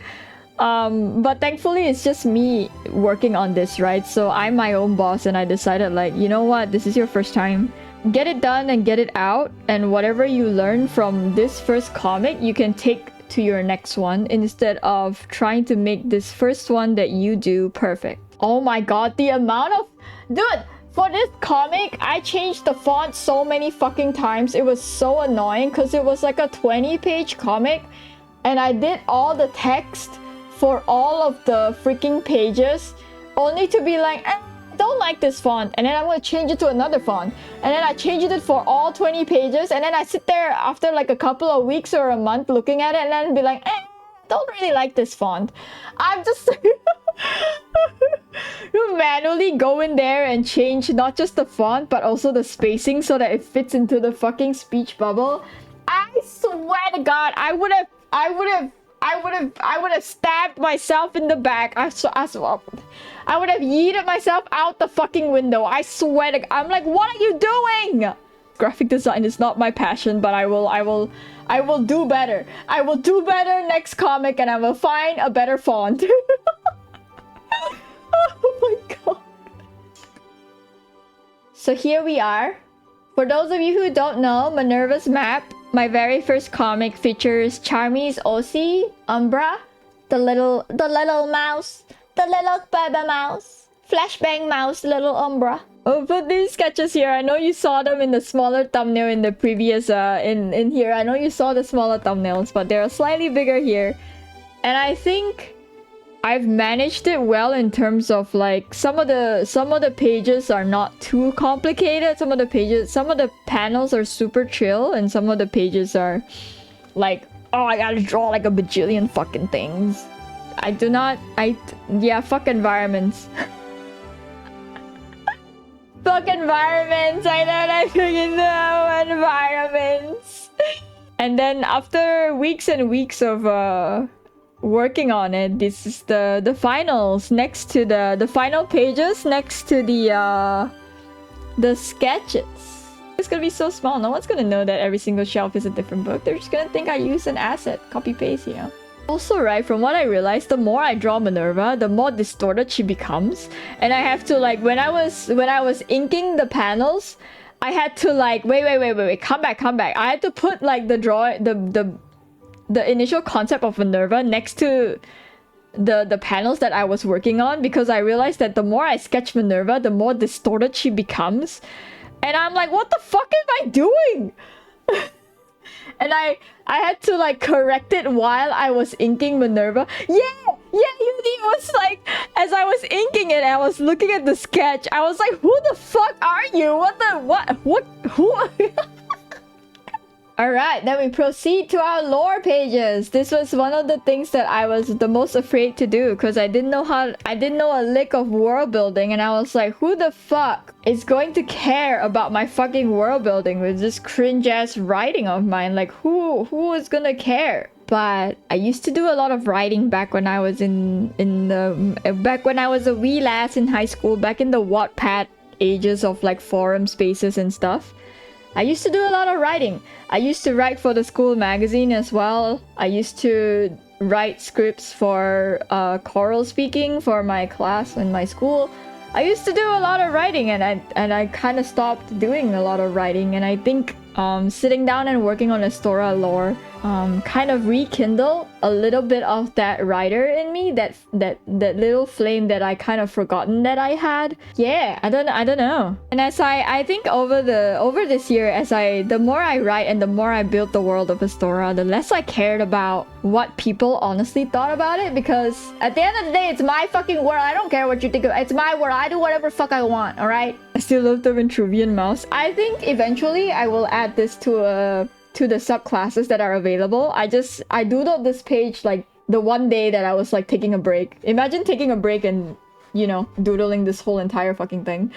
But thankfully it's just me working on this, right? So I'm my own boss, and I decided like, you know what, this is your first time. Get it done and get it out, and whatever you learn from this first comic, you can take to your next one instead of trying to make this first one that you do perfect. Oh my god, the amount of... Dude! For this comic, I changed the font so many fucking times. It was so annoying because it was like a 20-page comic, and I did all the text for all of the freaking pages, only to be like, I don't like this font, and then I'm gonna change it to another font, and then I changed it for all 20 pages, and then I sit there after like a couple of weeks or a month looking at it, and then be like, don't really like this font. I'm just you manually go in there and change not just the font but also the spacing so that it fits into the fucking speech bubble. I swear to God, I would have stabbed myself in the back. I would have yeeted myself out the fucking window. I swear to God. I'm like, what are you doing? Graphic design is not my passion, but I will do better. I will do better next comic, and I will find a better font. Oh my god. So here we are. For those of you who don't know, Minerva's Map, my very first comic, features Charmy's Aussie, Umbra, the little mouse, the little baby mouse, flashbang mouse, little Umbra. Oh, but these sketches here, I know you saw them in the smaller thumbnail in the previous, in here. I know you saw the smaller thumbnails, but they're slightly bigger here. And I think I've managed it well in terms of like some of the pages are not too complicated. Some of the panels are super chill, and some of the pages are like, oh, I gotta draw like a bajillion fucking things. Yeah, fuck environments. Fuck environments. I don't fucking know environments. And then after weeks and weeks of working on it, this is the finals next to the final pages next to the sketches. It's gonna be so small, no one's gonna know that every single shelf is a different book. They're just gonna think I use an asset, copy paste, you know. Also, right, from what I realized, the more I draw Minerva, the more distorted she becomes, and I have to like, when I was inking the panels, I had to like wait, come back. I had to put like the the initial concept of Minerva next to the panels that I was working on, because I realized that the more I sketch Minerva, the more distorted she becomes. And I'm like, what the fuck am I doing? And I had to like correct it while I was inking Minerva. Yeah, it was like, as I was inking it, I was looking at the sketch. I was like, who the fuck are you? Who? Alright, then we proceed to our lore pages. This was one of the things that I was the most afraid to do, because I didn't know a lick of world building, and I was like, who the fuck is going to care about my fucking world building with this cringe ass writing of mine? Like, who is gonna care? But I used to do a lot of writing back when I was back when I was a wee lass in high school, back in the Wattpad ages of like forum spaces and stuff. I used to do a lot of writing. I used to write for the school magazine as well. I used to write scripts for choral speaking for my class in my school. I used to do a lot of writing, and I kind of stopped doing a lot of writing. And I think sitting down and working on Astora lore kind of rekindle a little bit of that writer in me, that little flame that I kind of forgotten that I had. Yeah, I don't know. And as I think over this year, the more I write and the more I built the world of Astora, the less I cared about what people honestly thought about it, because at the end of the day, it's my fucking world. I don't care what you think of it. It's my world. I do whatever fuck I want, alright? I still love the Ventruvian mouse. I think eventually I will add this to the subclasses that are available. I doodled this page like the one day that I was like taking a break. Imagine taking a break and, you know, doodling this whole entire fucking thing.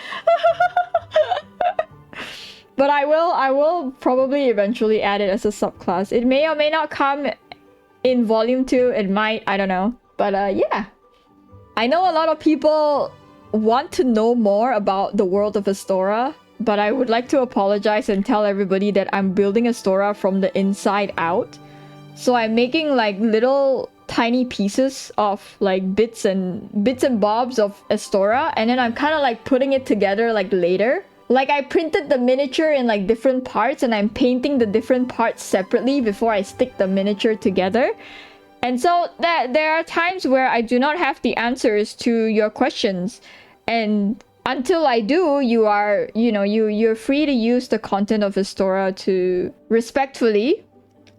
But I will probably eventually add it as a subclass. It may or may not come in volume 2. It might, I don't know. But yeah. I know a lot of people want to know more about the world of Astora, but I would like to apologize and tell everybody that I'm building Astora from the inside out. So I'm making like little tiny pieces of like bits and bobs of Astora, and then I'm kind of like putting it together like later. Like I printed the miniature in like different parts, and I'm painting the different parts separately before I stick the miniature together. And so that there are times where I do not have the answers to your questions, and until I do, you're free to use the content of Astora to respectfully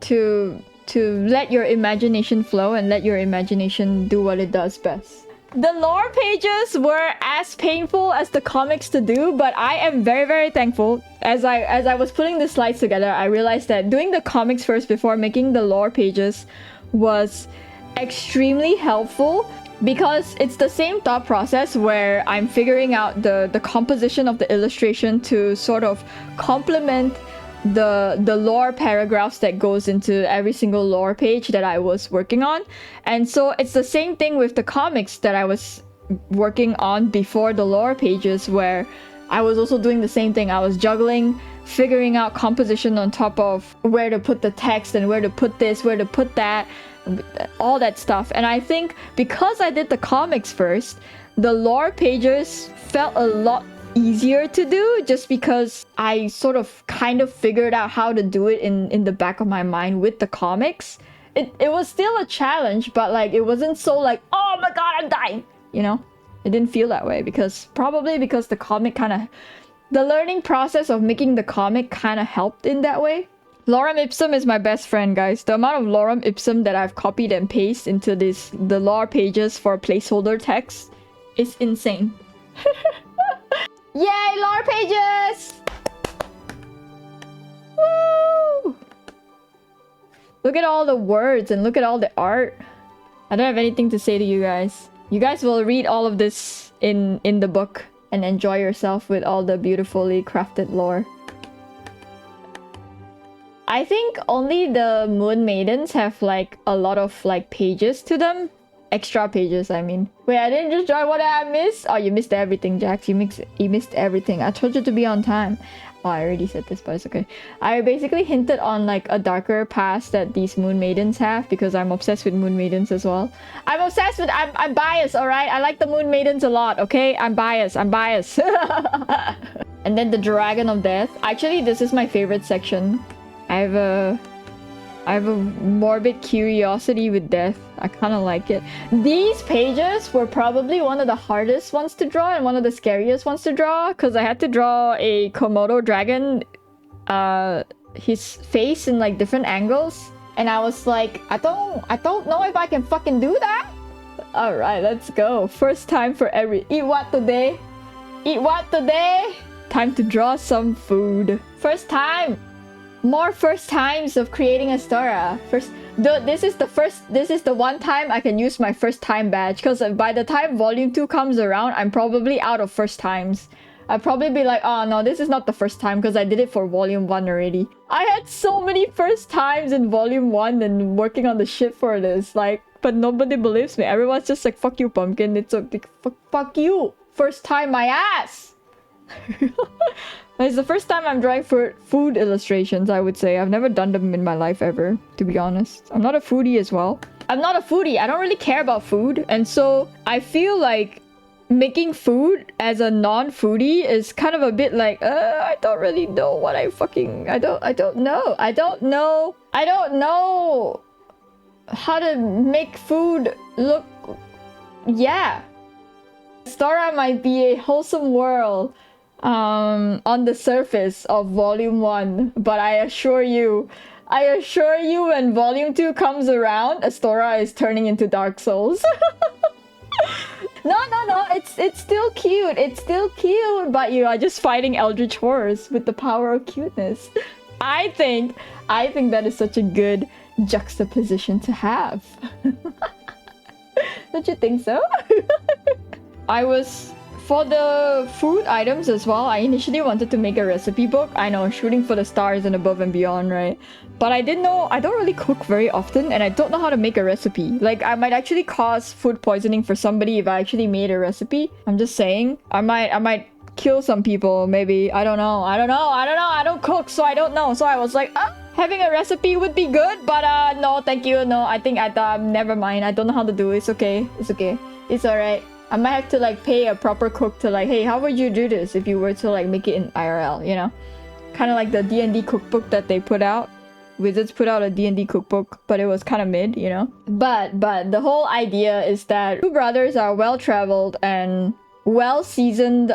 to let your imagination flow and let your imagination do what it does best. The lore pages were as painful as the comics to do, but I am very, very thankful. As I was putting the slides together, I realized that doing the comics first before making the lore pages was extremely helpful, because it's the same thought process where I'm figuring out the composition of the illustration to sort of complement the lore paragraphs that goes into every single lore page that I was working on. And so it's the same thing with the comics that I was working on before the lore pages, where I was also doing the same thing. I was juggling, figuring out composition on top of where to put the text and where to put this, where to put that, all that stuff. And I think because I did the comics first, the lore pages felt a lot easier to do, just because I sort of kind of figured out how to do it in the back of my mind with the comics. It was still a challenge, but like it wasn't so like, oh my god, I'm dying, you know? It didn't feel that way, because the comic kind of, the learning process of making the comic kind of helped in that way. Lorem ipsum is my best friend, guys. The amount of lorem ipsum that I've copied and pasted into the lore pages for placeholder text is insane. Yay, lore pages! Woo! Look at all the words and look at all the art. I don't have anything to say to you guys. You guys will read all of this in the book and enjoy yourself with all the beautifully crafted lore. I think only the Moon Maidens have like a lot of like pages to them. Extra pages, I mean. Wait, I didn't just join. What did I miss? Oh, you missed everything, Jax. You missed everything. I told you to be on time. Oh, I already said this, but it's okay. I basically hinted on like a darker past that these Moon Maidens have, because I'm obsessed with Moon Maidens as well. I'm biased, alright? I like the Moon Maidens a lot, okay? I'm biased. And then the Dragon of Death. Actually, this is my favorite section. I have I have a morbid curiosity with death. I kind of like it. These pages were probably one of the hardest ones to draw and one of the scariest ones to draw because I had to draw a Komodo dragon, his face in like different angles, and I was like, I don't know if I can fucking do that. All right, let's go. First time for every. Eat what today? Eat what today? Time to draw some food. First time. More first times of creating a Stora. This is the one time I can use my first time badge, because by the time volume 2 comes around, I'm probably out of first times. I'd probably be like, oh no, this is not the first time because I did it for volume 1 already. I had so many first times in volume 1 and working on the shit for this, like, but nobody believes me. Everyone's just like, fuck you, Pumpkin. It's like, fuck you. First time my ass. It's the first time I'm drawing for food illustrations, I would say. I've never done them in my life ever, to be honest. I'm not a foodie as well. I'm not a foodie. I don't really care about food. And so I feel like making food as a non-foodie is kind of a bit like, I don't really know what I don't know how to make food look. Yeah. Stora might be a wholesome world on the surface of volume 1, but I assure you when volume 2 comes around, Astora is turning into Dark Souls. No, it's still cute. It's still cute, but you are just fighting eldritch horrors with the power of cuteness. I think that is such a good juxtaposition to have. Don't you think so? For the food items as well, I initially wanted to make a recipe book. I know, shooting for the stars and above and beyond, right? But I didn't know, I don't really cook very often and I don't know how to make a recipe. Like, I might actually cause food poisoning for somebody if I actually made a recipe. I'm just saying. I might kill some people, maybe. I don't know. I don't cook, so I don't know. So I was like, having a recipe would be good, but no, thank you. No, I think never mind. I don't know how to do it. It's okay. It's alright. I might have to like pay a proper cook to like, hey, how would you do this if you were to like make it in IRL, you know? Kind of like the D&D cookbook that they put out. Wizards put out a D&D cookbook, but it was kind of mid, you know? But the whole idea is that two brothers are well-traveled and well-seasoned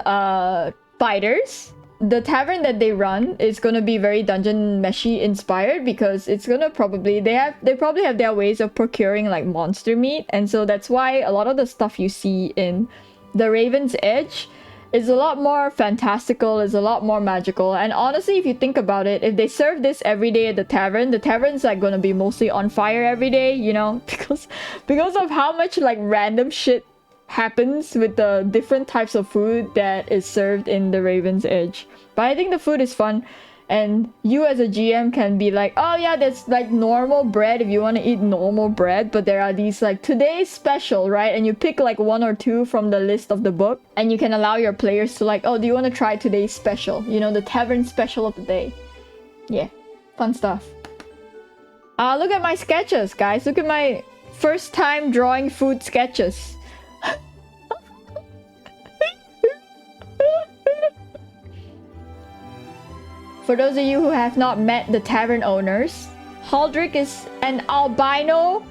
fighters. The tavern that they run is gonna be very Dungeon Meshi inspired because it's gonna probably they probably have their ways of procuring like monster meat, and so that's why a lot of the stuff you see in the Raven's Edge is a lot more fantastical, is a lot more magical. And honestly, if you think about it, if they serve this every day at the tavern's like gonna be mostly on fire every day, you know, because of how much like random shit happens with the different types of food that is served in the Raven's Edge. But I think the food is fun, and you as a GM can be like, oh yeah, there's like normal bread if you want to eat normal bread, but there are these like today's special, right? And you pick like 1 or 2 from the list of the book, and you can allow your players to like, oh, do you want to try today's special, you know, the tavern special of the day. Yeah, fun stuff. Look at my sketches, guys. Look at my first time drawing food sketches. For those of you who have not met the tavern owners, Haldrick is an albino.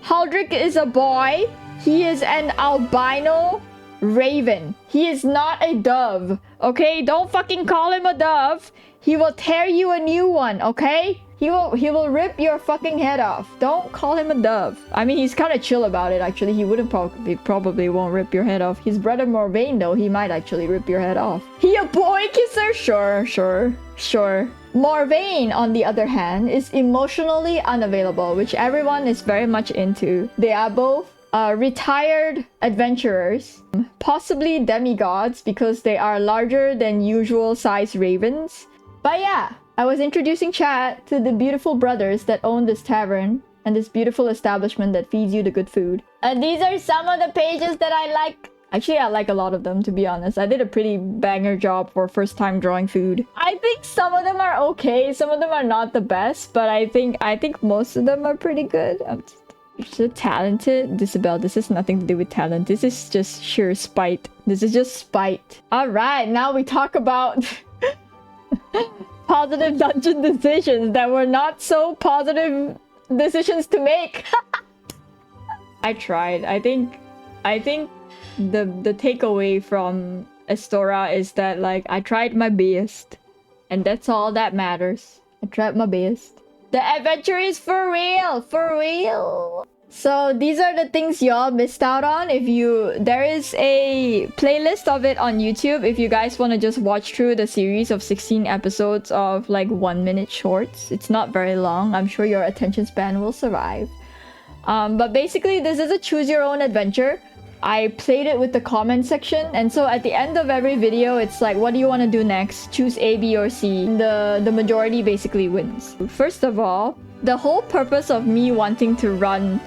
Haldrick is a boy. He is an albino raven. He is not a dove. Okay? Don't fucking call him a dove. He will tear you a new one, okay? He will rip your fucking head off. Don't call him a dove. I mean, he's kind of chill about it, actually. He wouldn't probably won't rip your head off. His brother Morvain, though, he might actually rip your head off. He a boy kisser? Sure. Morvain, on the other hand, is emotionally unavailable, which everyone is very much into. They are both retired adventurers, possibly demigods because they are larger than usual size ravens. But yeah, I was introducing chat to the beautiful brothers that own this tavern and this beautiful establishment that feeds you the good food. And these are some of the pages that I like. Actually, I like a lot of them, to be honest. I did a pretty banger job for first time drawing food. I think some of them are okay, some of them are not the best, but I think most of them are pretty good. I'm just talented. Disabel, this has nothing to do with talent. This is just sheer spite. This is just spite. Alright, now we talk about positive dungeon decisions that were not so positive decisions to make. I tried. I think the takeaway from Estora is that like I tried my best, and that's all that matters. I tried my best. The adventure is for real, for real. So these are the things y'all missed out on. There is a playlist of it on YouTube if you guys want to just watch through the series of 16 episodes of like 1-minute shorts. It's not very long. I'm sure your attention span will survive. But basically this is a choose your own adventure. I played it with the comment section, and so at the end of every video it's like, what do you want to do next? Choose A, B, or C. The majority basically wins. First of all, the whole purpose of me wanting to run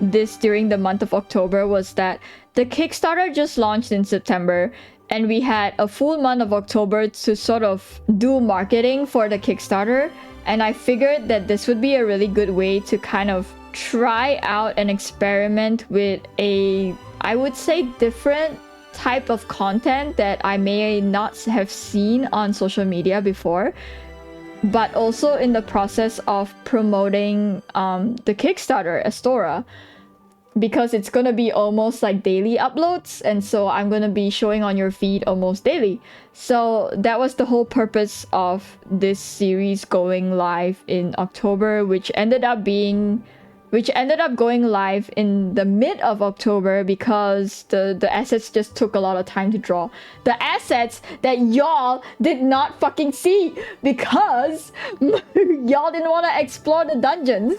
this during the month of October was that the Kickstarter just launched in September, and we had a full month of October to sort of do marketing for the Kickstarter, and I figured that this would be a really good way to kind of try out and experiment with a, I would say, different type of content that I may not have seen on social media before, but also in the process of promoting the Kickstarter Estora, because it's gonna be almost like daily uploads, and so I'm gonna be showing on your feed almost daily. So that was the whole purpose of this series going live in October, which ended up going live in the mid of October because the assets just took a lot of time to draw. The assets that y'all did not fucking see because y'all didn't want to explore the dungeons.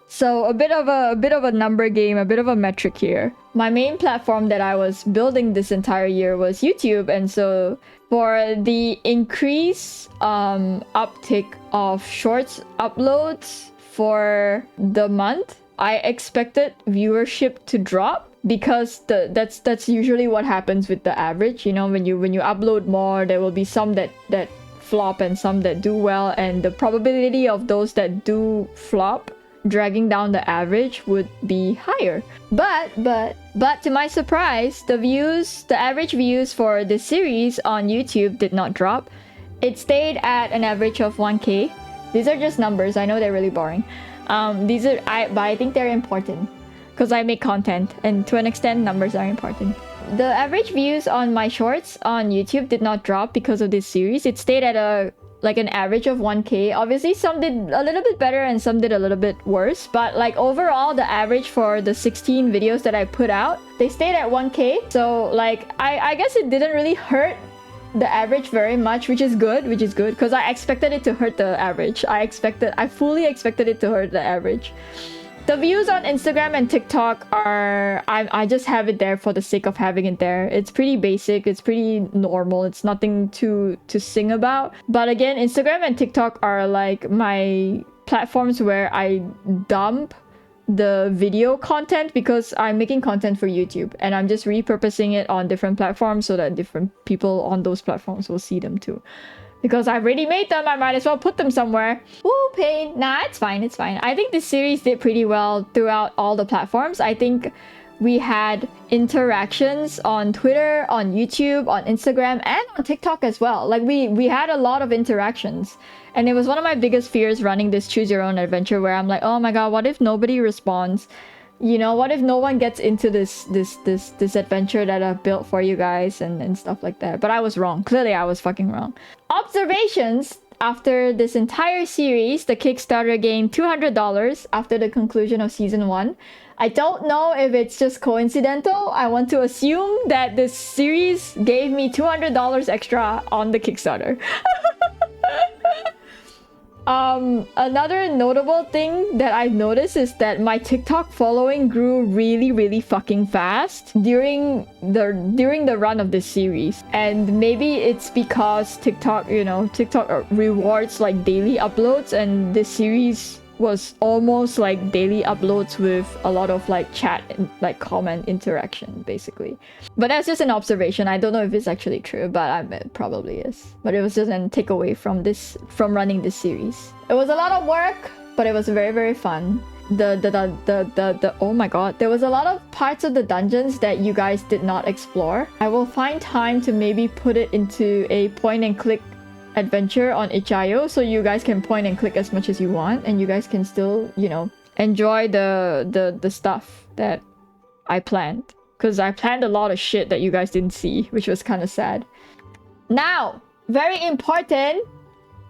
So a bit of a number game, a bit of a metric here. My main platform that I was building this entire year was YouTube, and so for the increase uptick of shorts uploads for the month, I expected viewership to drop because that's usually what happens with the average. You know, when you upload more, there will be some that flop and some that do well, and the probability of those that do flop dragging down the average would be higher. But to my surprise, the average views for this series on YouTube did not drop. It stayed at an average of 1K. These are just numbers. I know they're really boring. But I think they're important because I make content, and to an extent numbers are important. The average views on my shorts on YouTube did not drop because of this series. It stayed at an average of 1K. Obviously some did a little bit better and some did a little bit worse, but like overall the average for the 16 videos that I put out, they stayed at 1K. So like I guess it didn't really hurt the average very much, which is good because I expected it to hurt the average. I fully expected it to hurt the average. The views on Instagram and TikTok are, I just have it there for the sake of having it there. It's pretty basic, it's pretty normal, it's nothing to sing about. But again, Instagram and TikTok are like my platforms where I dump the video content because I'm making content for YouTube and I'm just repurposing it on different platforms so that different people on those platforms will see them too. Because I've already made them, I might as well put them somewhere. Woo, pain. Nah, it's fine, it's fine. I think this series did pretty well throughout all the platforms. I think we had interactions on Twitter, on YouTube, on Instagram, and on TikTok as well. Like we had a lot of interactions. And it was one of my biggest fears running this choose your own adventure where I'm like, oh my god, what if nobody responds? You know, what if no one gets into this adventure that I've built for you guys and stuff like that? But I was wrong. Clearly, I was fucking wrong. Observations. After this entire series, the Kickstarter gained $200 after the conclusion of Season 1. I don't know if it's just coincidental. I want to assume that this series gave me $200 extra on the Kickstarter. Another notable thing that I've noticed is that my TikTok following grew really fucking fast during the run of this series. And maybe it's because TikTok, you know, TikTok rewards like daily uploads, and this series was almost like daily uploads with a lot of like chat and like comment interaction basically. But that's just an observation. I don't know if it's actually true, but it probably is. But it was just a takeaway from running this series. It was a lot of work, but it was very fun. The oh my god, there was a lot of parts of the dungeons that you guys did not explore. I will find time to maybe put it into a point and click adventure on itch.io, so you guys can point and click as much as you want, and you guys can still, you know, enjoy the stuff that I planned. Because I planned a lot of shit that you guys didn't see, which was kind of sad. Now, very important,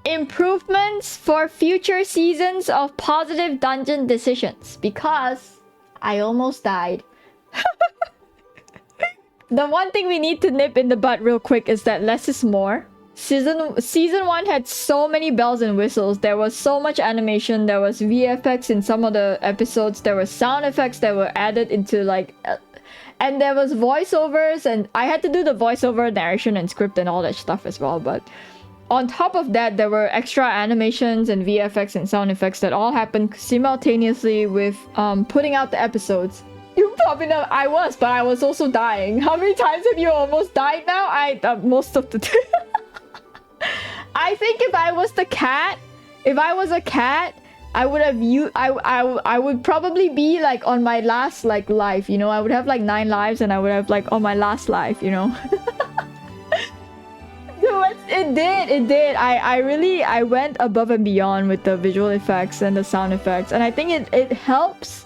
improvements for future seasons of Positive Dungeon Decisions, because I almost died. The one thing we need to nip in the bud real quick is that less is more. Season 1 had so many bells and whistles. There was so much animation. There was VFX in some of the episodes. There were sound effects that were added into like... and there was voiceovers, and I had to do the voiceover narration and script and all that stuff as well. But on top of that, there were extra animations and VFX and sound effects that all happened simultaneously with putting out the episodes. You probably know I was, but I was also dying. How many times have you almost died now? Most of the time. I think if I was a cat, I would have I would probably be like on my last like life, you know. I would have like 9 lives, and I would have like on my last life, you know. It did. I went above and beyond with the visual effects and the sound effects, and I think it helps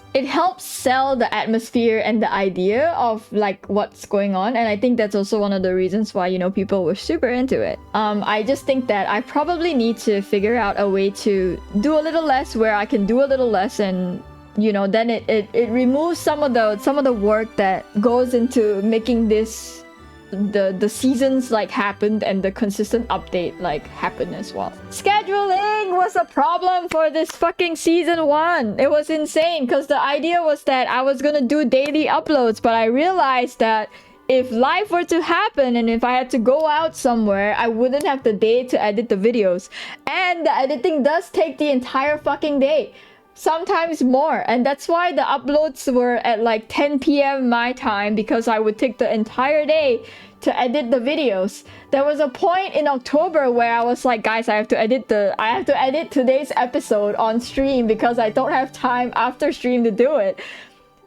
sell the atmosphere and the idea of like what's going on. And I think that's also one of the reasons why, you know, people were super into it. I just think that I probably need to figure out a way to do a little less where I can do a little less, and you know, then it removes some of the work that goes into making this the seasons like happened, and the consistent update like happened as well. Scheduling was a problem for this fucking season 1. It was insane, because the idea was that I was gonna do daily uploads, but I realized that if life were to happen and if I had to go out somewhere, I wouldn't have the day to edit the videos, and the editing does take the entire fucking day, sometimes more. And that's why the uploads were at like 10 p.m. my time, because I would take the entire day to edit the videos. There was a point in October where I was like, guys, I have to edit today's episode on stream because I don't have time after stream to do it.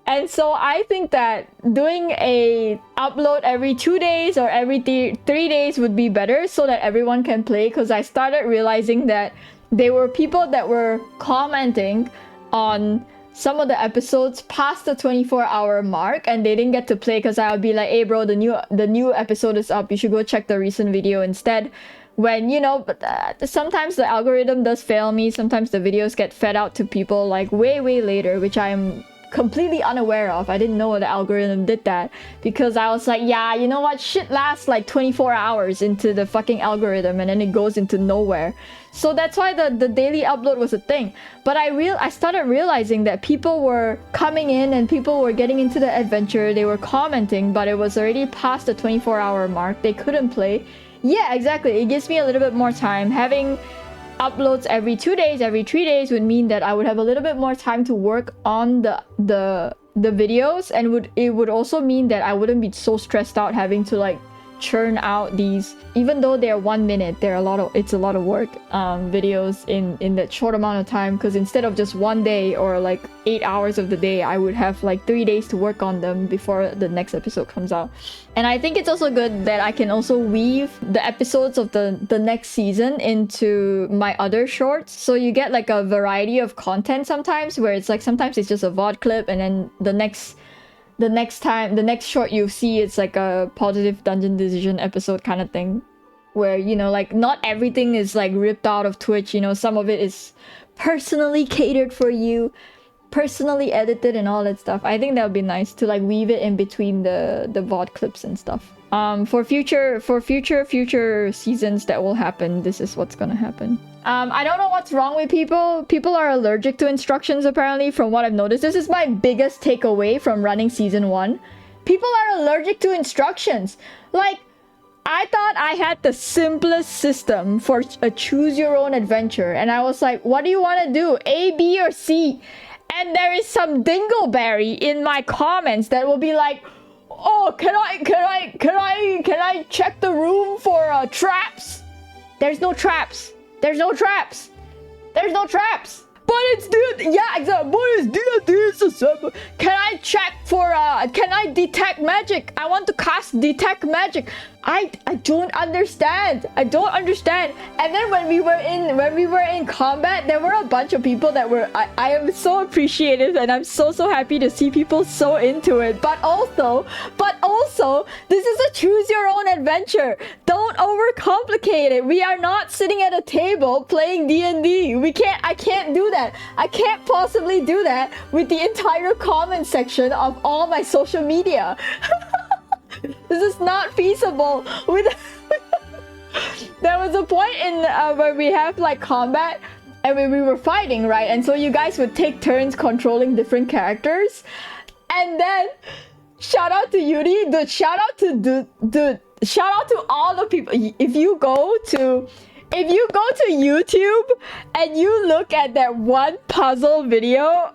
And so I think that doing a upload every 2 days or every 3 days would be better, so that everyone can play, because I started realizing that there were people that were commenting on some of the episodes past the 24-hour mark, and they didn't get to play because I would be like, hey bro, the new episode is up, you should go check the recent video instead. When, you know, but sometimes the algorithm does fail me. Sometimes the videos get fed out to people like way later, which I'm completely unaware of. I didn't know the algorithm did that, because I was like, yeah, you know what, shit lasts like 24 hours into the fucking algorithm, and then it goes into nowhere. So that's why the daily upload was a thing. But I started realizing that people were coming in and people were getting into the adventure, they were commenting, but it was already past the 24-hour mark. They couldn't play. Yeah, exactly. It gives me a little bit more time. Having uploads every 2 days, every 3 days would mean that I would have a little bit more time to work on the videos, and it would also mean that I wouldn't be so stressed out having to like churn out these, even though they're 1 minute, it's a lot of work, videos in that short amount of time, because instead of just 1 day or like 8 hours of the day, I would have like 3 days to work on them before the next episode comes out. And I think it's also good that I can also weave the episodes of the next season into my other shorts, so you get like a variety of content sometimes, where it's like sometimes it's just a VOD clip, and then the next short you see, it's like a Positive Dungeon Decision episode kind of thing, where, you know, like not everything is like ripped out of Twitch, you know, some of it is personally catered for you, personally edited and all that stuff. I think that would be nice to like weave it in between the VOD clips and stuff. For future seasons that will happen, this is what's gonna happen. I don't know what's wrong with people. People are allergic to instructions, apparently, from what I've noticed. This is my biggest takeaway from running season 1. People are allergic to instructions. Like, I thought I had the simplest system for a choose your own adventure, and I was like, what do you want to do? A, B, or C? And there is some dingleberry in my comments that will be like, oh, can I check the room for traps? There's no traps. There's no traps. There's no traps. But it's yeah, exactly. But it's can I check for can I detect magic? I want to cast detect magic. I don't understand. I don't understand. And then when we were in combat, there were a bunch of people that were I am so appreciative, and I'm so happy to see people so into it. But also, this is a choose your own adventure. Don't overcomplicate it. We are not sitting at a table playing D&D. I can't do that. I can't possibly do that with the entire comment section of all my social media. This is not feasible. There was a point in where we have like combat and when we were fighting, right? And so you guys would take turns controlling different characters. And then shout out to Yuri, shout out to all the people. If you go to YouTube and you look at that one puzzle video,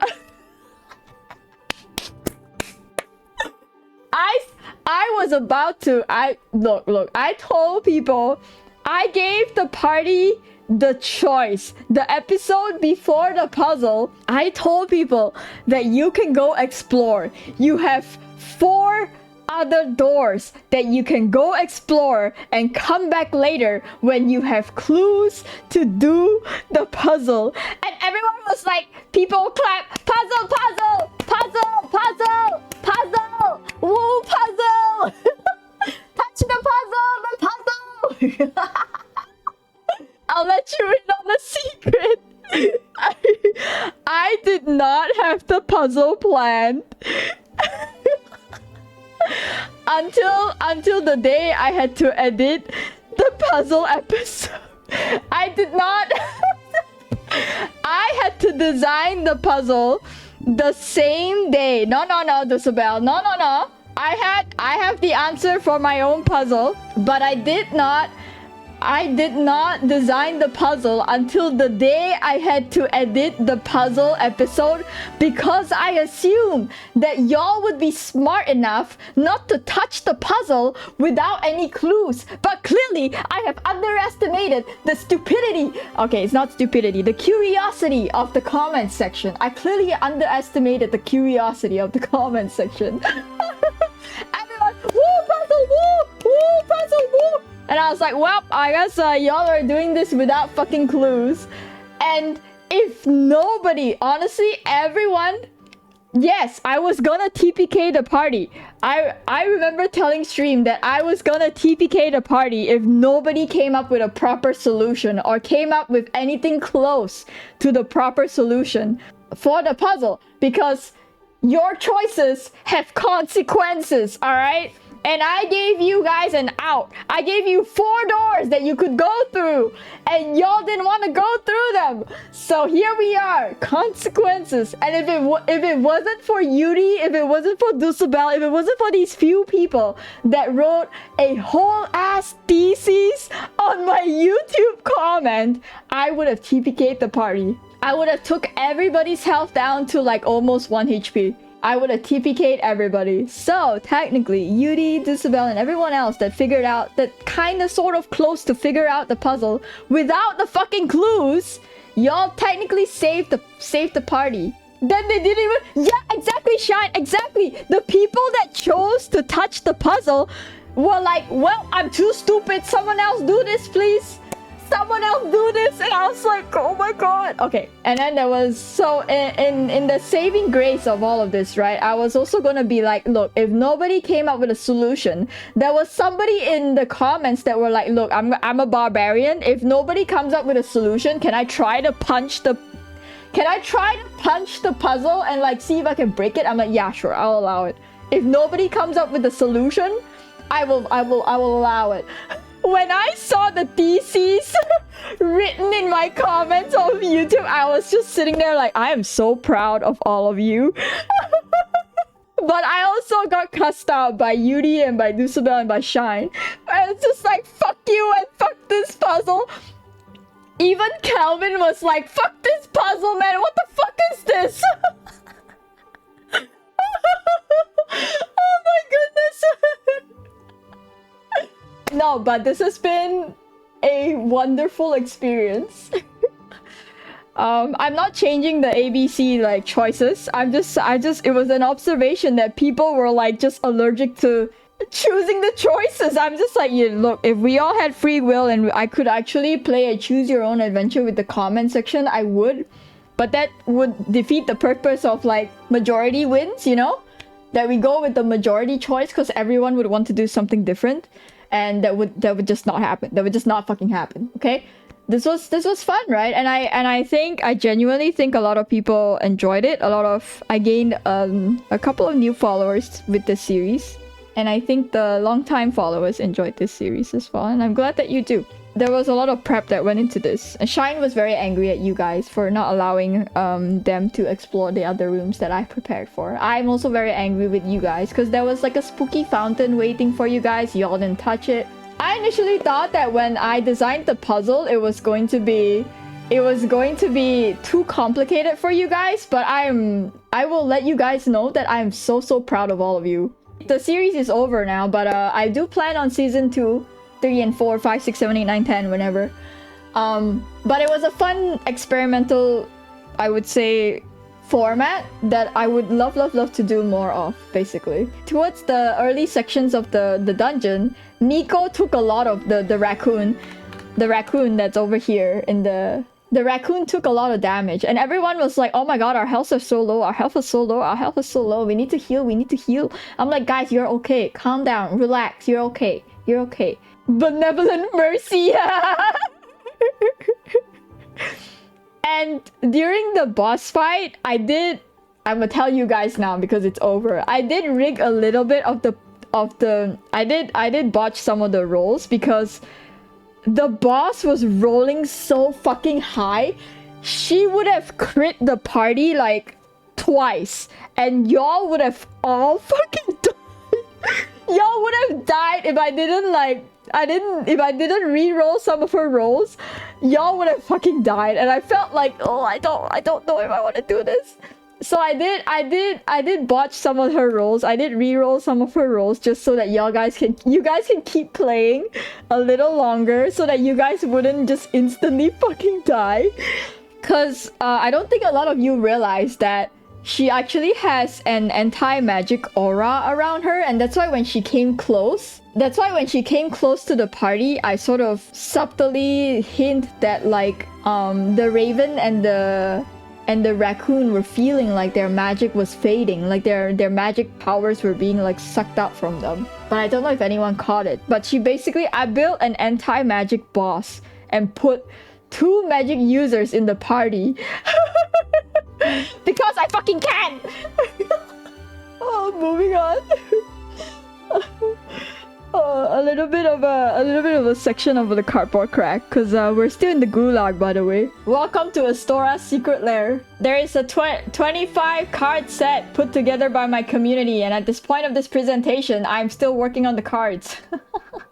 I was about to, look, I told people, I gave the party the choice. The episode before the puzzle, I told people that you can go explore. You have 4 other doors that you can go explore and come back later when you have clues to do the puzzle. And everyone was like, people clap, puzzle, puzzle, puzzle, puzzle, puzzle, woo, puzzle. Touch the puzzle, I'll let you in on a secret. I did not have the puzzle planned. Until the day I had to edit the puzzle episode. I did not. I had to design the puzzle the same day. No, Dusabel. No. I have the answer for my own puzzle, but I did not design the puzzle until the day I had to edit the puzzle episode, because I assumed that y'all would be smart enough not to touch the puzzle without any clues. But clearly, I have underestimated the stupidity. Okay, it's not stupidity, the curiosity of the comment section. I clearly underestimated the curiosity of the comment section. Everyone, woo, puzzle, woo, puzzle, woo. And I was like, well, I guess y'all are doing this without fucking clues. And if nobody, honestly, everyone, yes, I was gonna TPK the party. I remember telling stream that I was gonna TPK the party if nobody came up with a proper solution or came up with anything close to the proper solution for the puzzle. Because your choices have consequences, alright? And I gave you guys an out. I gave you 4 doors that you could go through, and y'all didn't want to go through them. So here we are, consequences. And if it wasn't for Yuri, if it wasn't for Dusabel, if it wasn't for these few people that wrote a whole ass thesis on my YouTube comment, I would have TPK'd the party. I would have took everybody's health down to like almost 1 HP. I would have TPK'd everybody. So technically, Yuri, Dusabel, and everyone else that figured out, that kind of sort of close to figure out the puzzle without the fucking clues, y'all technically saved the party. Then they didn't even, yeah, exactly, Shine, exactly. The people that chose to touch the puzzle were like, well, I'm too stupid. Someone else do this, please. Someone else do this. And I was like, oh my god. Okay, and then there was, so in the saving grace of all of this, right, I was also gonna be like, look, if nobody came up with a solution, there was somebody in the comments that were like, look, I'm a barbarian. If nobody comes up with a solution, can I try to punch the puzzle and like see if I can break it? I'm like, yeah, sure, I'll allow it. If nobody comes up with a solution, I will allow it. When I saw the theses written in my comments on YouTube, I was just sitting there like, I am so proud of all of you. But I also got cussed out by Yuri and by Dusabel and by Shine. And it's just like, fuck you and fuck this puzzle. Even Calvin was like, fuck this puzzle, man. What the fuck is this? Oh my goodness. No, but this has been a wonderful experience. I'm not changing the ABC like choices. I just it was an observation that people were like just allergic to choosing the choices. I'm just like, yeah, look, if we all had free will and I could actually play a choose your own adventure with the comment section, I would. But that would defeat the purpose of like majority wins, you know? That we go with the majority choice because everyone would want to do something different, and that would just not happen. That would just not fucking happen. Okay? This was fun, right? And I genuinely think a lot of people enjoyed it. I gained a couple of new followers with this series. And I think the longtime followers enjoyed this series as well, and I'm glad that you do. There was a lot of prep that went into this. And Shine was very angry at you guys for not allowing them to explore the other rooms that I prepared for. I'm also very angry with you guys because there was like a spooky fountain waiting for you guys. Y'all didn't touch it. I initially thought that when I designed the puzzle, it was going to be too complicated for you guys, but I will let you guys know that I am so proud of all of you. The series is over now, but I do plan on season 2, 3 and 4, 5, 6, 7, 8, 9, 10, whenever. But it was a fun experimental, I would say, format that I would love to do more of, basically. Towards the early sections of the dungeon, Nico took a lot of the raccoon that's over here in the raccoon took a lot of damage, and everyone was like, oh my god, our health is so low, our health is so low, our health is so low, we need to heal. I'm like, guys, you're okay, calm down, relax, you're okay. Benevolent mercy. And during the boss fight, I'm gonna tell you guys now because it's over. I did rig a little bit of the I did botch some of the rolls because the boss was rolling so fucking high. She would have crit the party like twice, and y'all would have all fucking died. Y'all would have died if I didn't re-roll some of her rolls. Y'all would have fucking died, and I felt like, oh, I don't know if I want to do this. So I did botch some of her rolls. I did re-roll some of her rolls just so that you guys can keep playing a little longer, so that you guys wouldn't just instantly fucking die. Cause I don't think a lot of you realize that she actually has an anti-magic aura around her, and that's why when she came close to the party, I sort of subtly hint that like the raven and the raccoon were feeling like their magic was fading, like their magic powers were being like sucked out from them. But I don't know if anyone caught it. But I built an anti-magic boss and put 2 magic users in the party. Because I fucking can! Oh, moving on. A little bit of a section of the cardboard crack, because we're still in the gulag, by the way. Welcome to Astora's secret lair. There is a 25 card set put together by my community, and at this point of this presentation, I'm still working on the cards.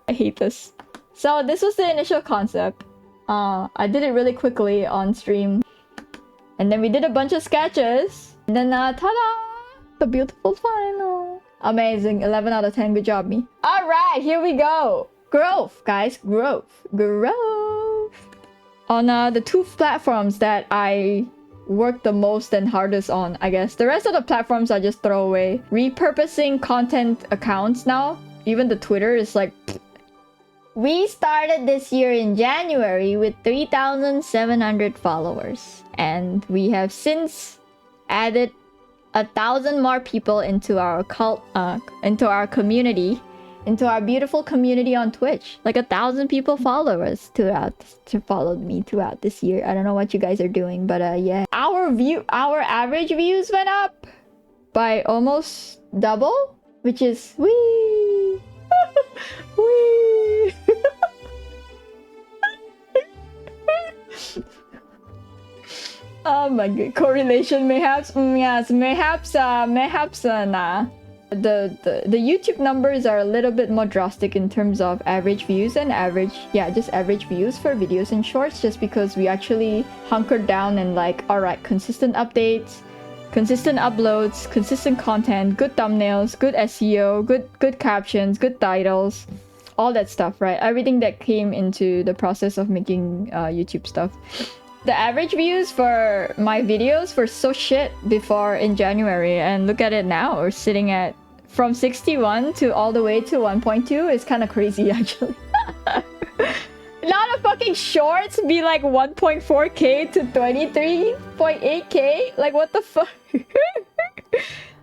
I hate this. So this was the initial concept. I did it really quickly on stream. And then we did a bunch of sketches. And then ta-da! The beautiful final. Amazing. 11 out of 10. Good job, me. Alright, here we go. Growth, guys. Growth. On the 2 platforms that I worked the most and hardest on, I guess. The rest of the platforms I just throw away. Repurposing content accounts now. Even the Twitter is like... We started this year in January with 3,700 followers. And we have since added 1,000 more people into our into our community, into our beautiful community on Twitch. Like 1,000 people follow us followed me throughout this year. I don't know what you guys are doing, but yeah. Our average views went up by almost double, which is wee. Wee. Oh my god, correlation mayhaps? Yes, mayhaps nah. The YouTube numbers are a little bit more drastic in terms of average views and just average views for videos and shorts, just because we actually hunkered down and like, alright, consistent updates, consistent uploads, consistent content, good thumbnails, good SEO, good captions, good titles, all that stuff, right? Everything that came into the process of making YouTube stuff. The average views for my videos were so shit before in January, and look at it now. We're sitting at from 61 to all the way to 1.2 is kind of crazy, actually. Not a fucking shorts be like 1.4k to 23.8k? Like, what the fuck?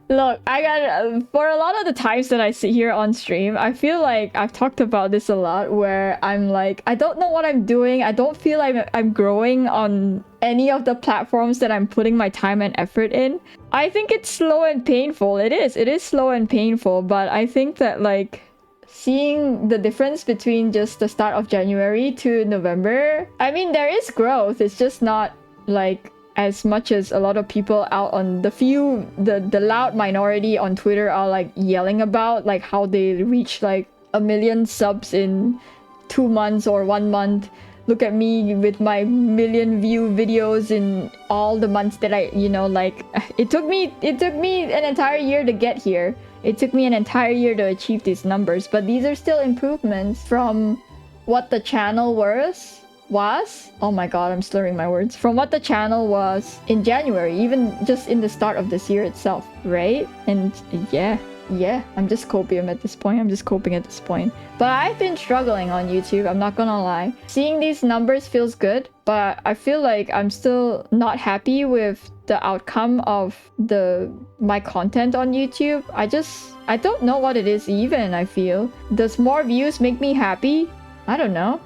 Look, I got for a lot of the times that I sit here on stream, I feel like I've talked about this a lot where I'm like, I don't know what I'm doing. I don't feel like I'm growing on any of the platforms that I'm putting my time and effort in. I think it's slow and painful. It is slow and painful, but I think that like seeing the difference between just the start of January to November, I mean, there is growth. It's just not like as much as a lot of people out on the loud minority on Twitter are like yelling about, like how they reach like 1 million subs in 2 months or 1 month. Look at me with my 1 million view videos in all the months that I, you know, like it took me an entire year to get here. It took me an entire year to achieve these numbers, but these are still improvements from what the channel was. Oh my god, I'm slurring my words. From what the channel was in January, even just in the start of this year itself, right? And yeah, I'm just copium at this point. But I've been struggling on YouTube, I'm not gonna lie. Seeing these numbers feels good, but I feel like I'm still not happy with the outcome of my content on YouTube. I don't know what it is even, I feel. Does more views make me happy? I don't know,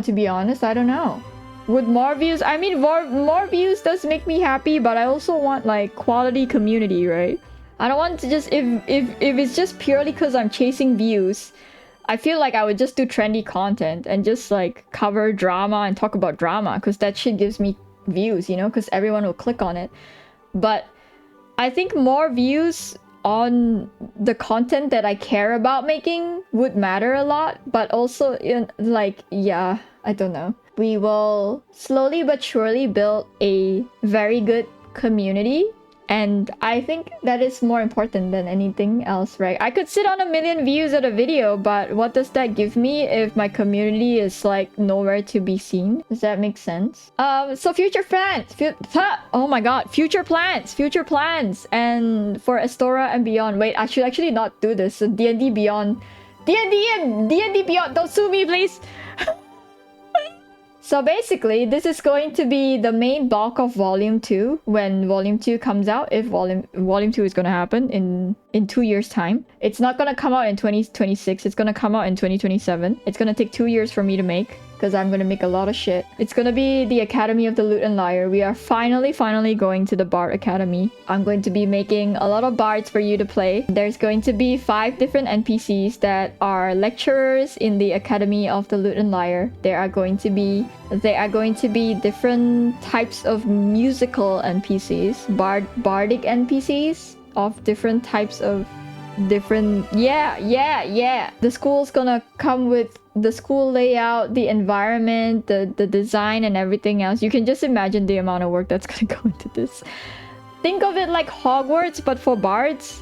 to be honest. I don't know. Would more views... I mean, more views does make me happy, but I also want, like, quality community, right? I don't want to just... If it's just purely because I'm chasing views, I feel like I would just do trendy content and just, like, cover drama and talk about drama, because that shit gives me views, you know? Because everyone will click on it. But I think more views on the content that I care about making would matter a lot, but also yeah, I don't know. We will slowly but surely build a very good community, and I think that is more important than anything else, right? I could sit on 1 million views at a video, but what does that give me if my community is like nowhere to be seen? Does that make sense? So future plans, oh my god, future plans, and for Astora and beyond. Wait, I should actually not do this. So D&D Beyond, D&D Beyond, don't sue me, please. So basically, this is going to be the main bulk of Volume 2 when Volume 2 comes out, if Volume 2 is going to happen in 2 years' time. It's not going to come out in 2026, it's going to come out in 2027. It's going to take 2 years for me to make, because I'm going to make a lot of shit. It's going to be the Academy of the Lute and Lyre. We are finally going to the Bard Academy. I'm going to be making a lot of bards for you to play. There's going to be 5 different NPCs that are lecturers in the Academy of the Lute and Lyre. They are going to be different types of musical NPCs, bardic NPCs of different types of different... Yeah. The school's gonna come with the school layout, the environment, the design, and everything else. You can just imagine the amount of work that's gonna go into this. Think of it like Hogwarts, but for bards.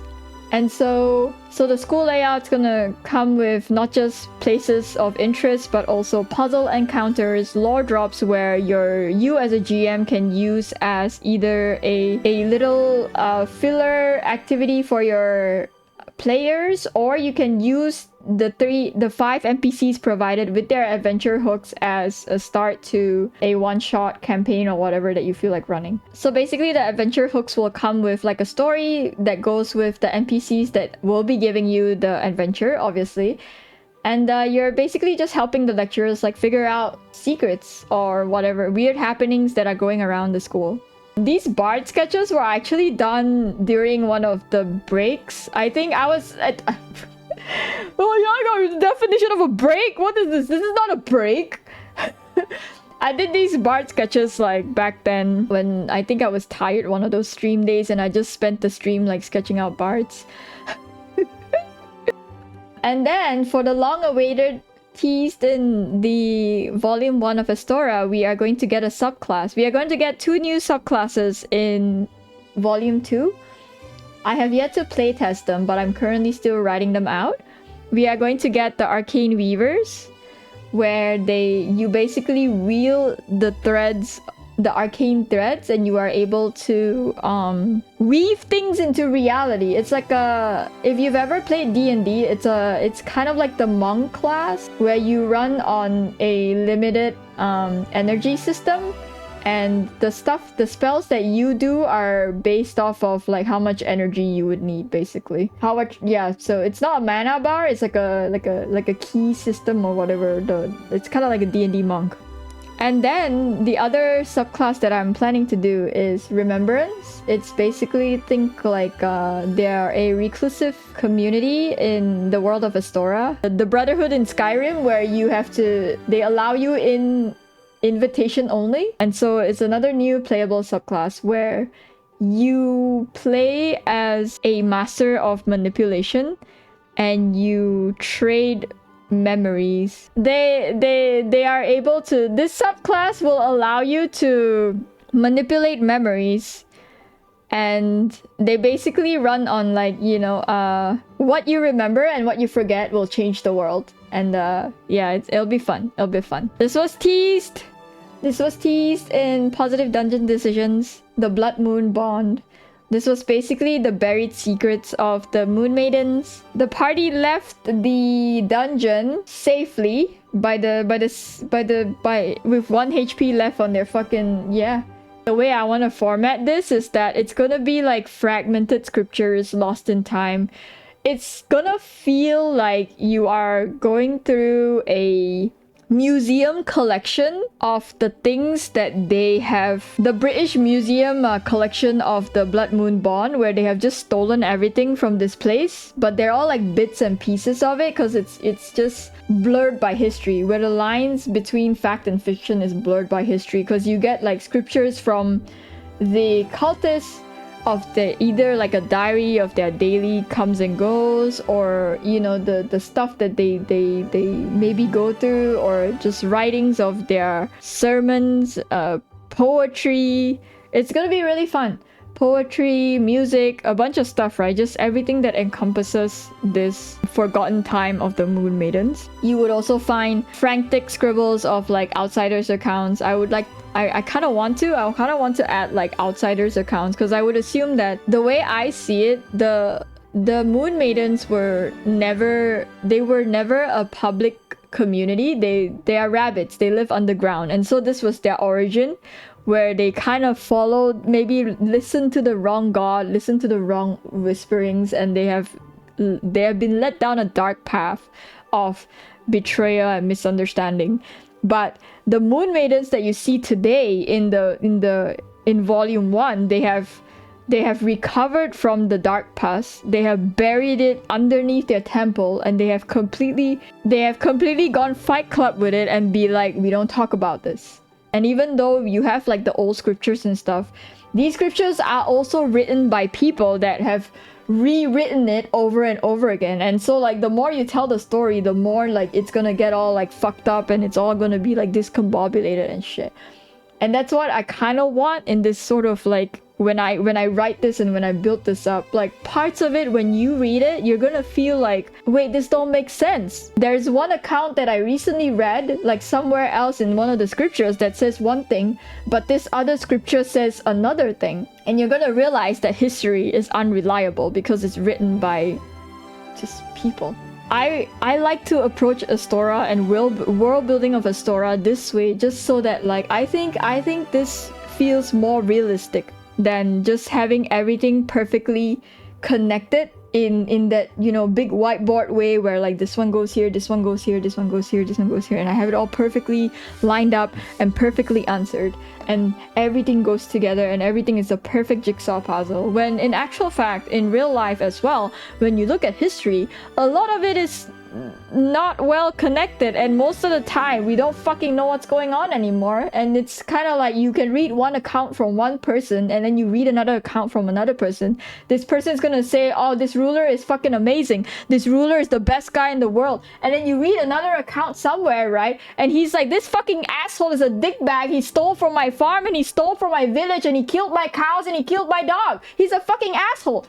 And so the school layout's gonna come with not just places of interest, but also puzzle encounters, lore drops where you as a GM can use as either a little filler activity for your players, or you can use the 5 NPCs provided with their adventure hooks as a start to a one-shot campaign or whatever that you feel like running. So basically the adventure hooks will come with like a story that goes with the NPCs that will be giving you the adventure, obviously. And you're basically just helping the lecturers like figure out secrets or whatever weird happenings that are going around the school. These bard sketches were actually done during one of the breaks. I think I was at... Oh yeah, definition of a break? What is this? This is not a break. I did these bard sketches like back then when I think I was tired one of those stream days, and I just spent the stream like sketching out bards. And then for the long-awaited teased in the Volume 1 of Astora, we are going to get a subclass. We are going to get 2 new subclasses in Volume 2. I have yet to playtest them, but I'm currently still writing them out. We are going to get the Arcane Weavers, where you basically wheel the threads the arcane threads, and you are able to weave things into reality. It's like a, if you've ever played D&D, it's kind of like the monk class where you run on a limited energy system, and the spells that you do are based off of like how much energy you would need, basically. How much, yeah, so it's not a mana bar, it's like a key system or whatever. It's kind of like a D&D monk. And then the other subclass that I'm planning to do is Remembrance. It's basically, think like they're a reclusive community in the world of Astora. The Brotherhood in Skyrim, where you have to, they allow you in invitation only. And so it's another new playable subclass where you play as a master of manipulation and you trade memories. They are able to, this subclass will allow you to manipulate memories, and they basically run on like, you know, what you remember and what you forget will change the world. And yeah, it'll be fun. It'll be fun. This was teased in Positive Dungeon Decisions, the Blood Moon Bond. This was basically the buried secrets of the Moon Maidens. The party left the dungeon safely with 1 HP left on their fucking, yeah. The way I want to format this is that it's gonna be like fragmented scriptures lost in time. It's gonna feel like you are going through a museum collection of the things that they have. The British Museum collection of the Blood Moon Bond, where they have just stolen everything from this place, but they're all like bits and pieces of it because it's just blurred by history, where the lines between fact and fiction is blurred by history, because you get like scriptures from the cultists of the, either like a diary of their daily comes and goes, or you know, the stuff that they maybe go through, or just writings of their sermons, poetry. It's gonna be really fun. Poetry, music, a bunch of stuff, right? Just everything that encompasses this forgotten time of the Moon Maidens. You would also find frantic scribbles of like outsiders accounts. I kind of want to add like outsiders accounts, because I would assume that the way I see it, the Moon Maidens were never a public community. They are rabbits. They live underground, and so this was their origin, where they kind of followed, maybe listened to the wrong god, listened to the wrong whisperings, and they have been led down a dark path of betrayal and misunderstanding. But the Moon Maidens that you see today in Volume 1, they have recovered from the dark past. They have buried it underneath their temple, and they have completely gone Fight Club with it and be like, we don't talk about this. And even though you have like the old scriptures and stuff, these scriptures are also written by people that have rewritten it over and over again. And so like the more you tell the story, the more like it's gonna get all like fucked up, and it's all gonna be like discombobulated and shit. And that's what I kind of want in this sort of like, when I write this and when I build this up, like parts of it, when you read it, you're gonna feel like, wait, this don't make sense. There's one account that I recently read, like somewhere else in one of the scriptures, that says one thing, but this other scripture says another thing. And you're gonna realize that history is unreliable because it's written by just people. I like to approach Astora and world building of Astora this way, just so that like I think this feels more realistic than just having everything perfectly connected in that, you know, big whiteboard way, where like this one goes here, this one goes here, this one goes here, this one goes here, and I have it all perfectly lined up and perfectly answered, and everything goes together and everything is a perfect jigsaw puzzle. When in actual fact, in real life as well, when you look at history, a lot of it is not well connected, and most of the time we don't fucking know what's going on anymore. And it's kind of like, you can read one account from one person and then you read another account from another person. This person is gonna say, oh, this ruler is fucking amazing, this ruler is the best guy in the world, and then you read another account somewhere, right, and he's like, this fucking asshole is a dickbag, he stole from my farm and he stole from my village and he killed my cows and he killed my dog, he's a fucking asshole.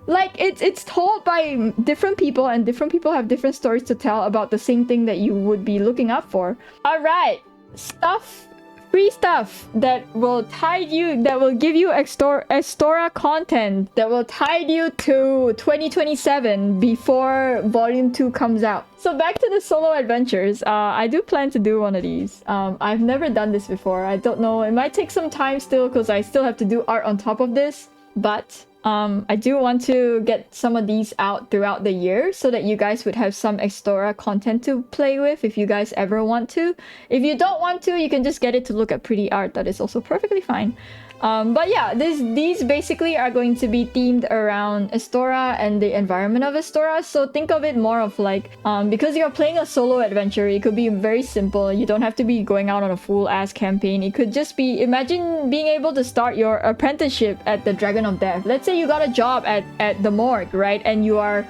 Like, it's told by different people, and different people have different stories to tell about the same thing that you would be looking up for. Alright, stuff free stuff that will tide you, that will give you Estora content that will tide you to 2027 before Volume 2 comes out. So back to the solo adventures, I do plan to do one of these. I've never done this before. I don't know, it might take some time still because I still have to do art on top of this, but I do want to get some of these out throughout the year so that you guys would have some Estora content to play with if you guys ever want to. If you don't want to, you can just get it to look at pretty art. That is also perfectly fine. But yeah, these basically are going to be themed around Estora and the environment of Estora. So think of it more of like, because you're playing a solo adventure, it could be very simple. You don't have to be going out on a full-ass campaign. It could just be, imagine being able to start your apprenticeship at the Dragon of Death. Let's say you got a job at the morgue, right? And you are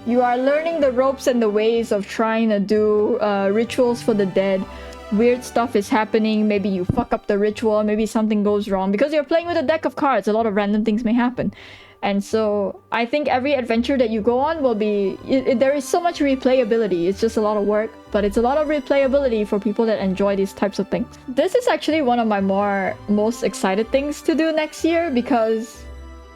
learning the ropes and the ways of trying to do rituals for the dead. Weird stuff is happening, maybe you fuck up the ritual, maybe something goes wrong. Because you're playing with a deck of cards, a lot of random things may happen. And so I think every adventure that you go on will be... there is so much replayability. It's just a lot of work, but it's a lot of replayability for people that enjoy these types of things. This is actually one of my most excited things to do next year because...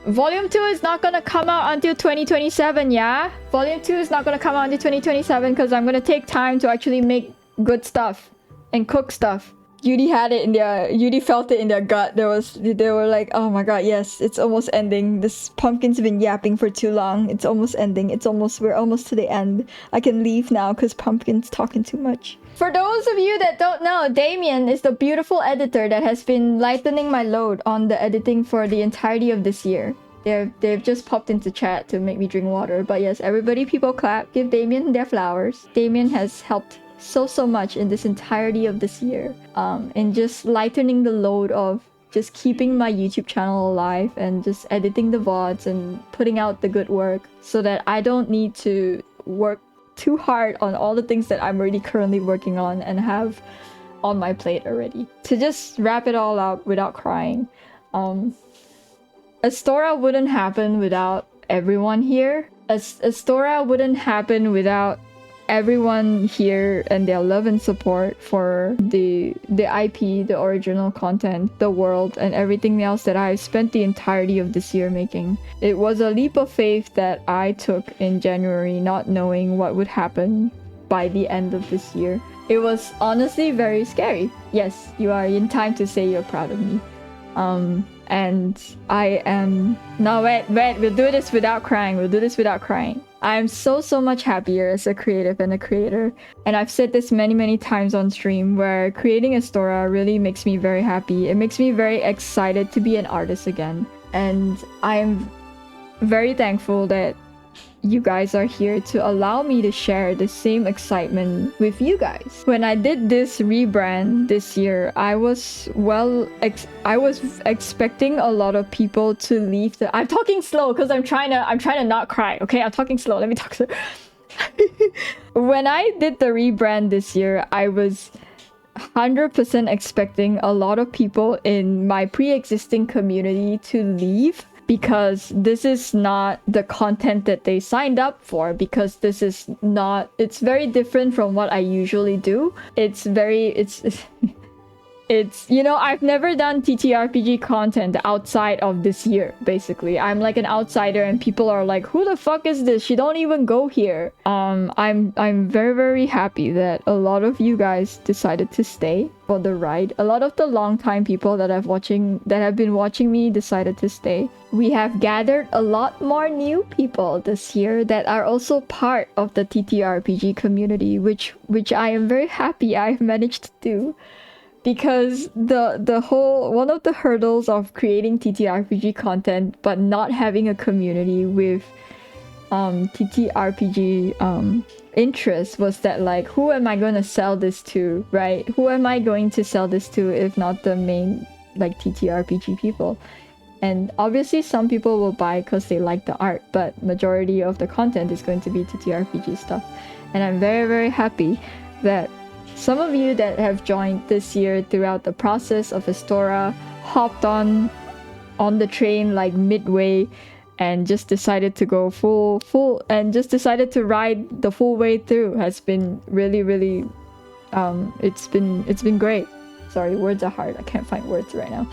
Volume 2 is not gonna come out until 2027, yeah? Volume 2 is not gonna come out until 2027 because I'm gonna take time to actually make good stuff. And cook stuff. Yudi had it in their... Yudi felt it in their gut. They were like, oh my god, yes, it's almost ending. This pumpkin's been yapping for too long. It's almost ending. We're almost to the end. I can leave now because Pumpkin's talking too much. For those of you that don't know, Damien is the beautiful editor that has been lightening my load on the editing for the entirety of this year. They've just popped into chat to make me drink water. But yes, everybody, people clap. Give Damien their flowers. Damien has helped so much in this entirety of this year, in just lightening the load of just keeping my YouTube channel alive and just editing the VODs and putting out the good work so that I don't need to work too hard on all the things that I'm already currently working on and have on my plate already. To just wrap it all up without crying. Estora wouldn't happen without everyone here. Estora wouldn't happen without everyone here and their love and support for the IP, the original content, the world, and everything else that I've spent the entirety of this year making. It was a leap of faith that I took in January, not knowing what would happen by the end of this year. It was honestly very scary. Yes, you are in time to say you're proud of me. And I am... No, wait, we'll do this without crying. I'm so much happier as a creative and a creator. And I've said this many times on stream where creating Estora really makes me very happy. It makes me very excited to be an artist again. And I'm very thankful that you guys are here to allow me to share the same excitement with you guys. When I did this rebrand this year, I was expecting a lot of people to leave the... I'm talking slow because I'm trying to not cry, okay? I'm talking slow. Let me talk slow. When I did the rebrand this year, I was 100% expecting a lot of people in my pre-existing community to leave because this is not the content that they signed up for, because this is not... It's very different from what I usually do. It's you know, I've never done TTRPG content outside of this year, basically. I'm like an outsider and people are like, who the fuck is this? She don't even go here. I'm very happy that a lot of you guys decided to stay for the ride. A lot of the long-time people that have been watching me decided to stay. We have gathered a lot more new people this year that are also part of the TTRPG community, which I am very happy I've managed to do. Because the whole... One of the hurdles of creating TTRPG content but not having a community with TTRPG interest was that, like, who am I going to sell this to, right? Who am I going to sell this to if not the main, like, TTRPG people? And obviously some people will buy because they like the art, but majority of the content is going to be TTRPG stuff. And I'm very happy that some of you that have joined this year throughout the process of Estora hopped on the train like midway and just decided to go full and just decided to ride the full way through. Has been really it's been great. Sorry, words are hard. I can't find words right now.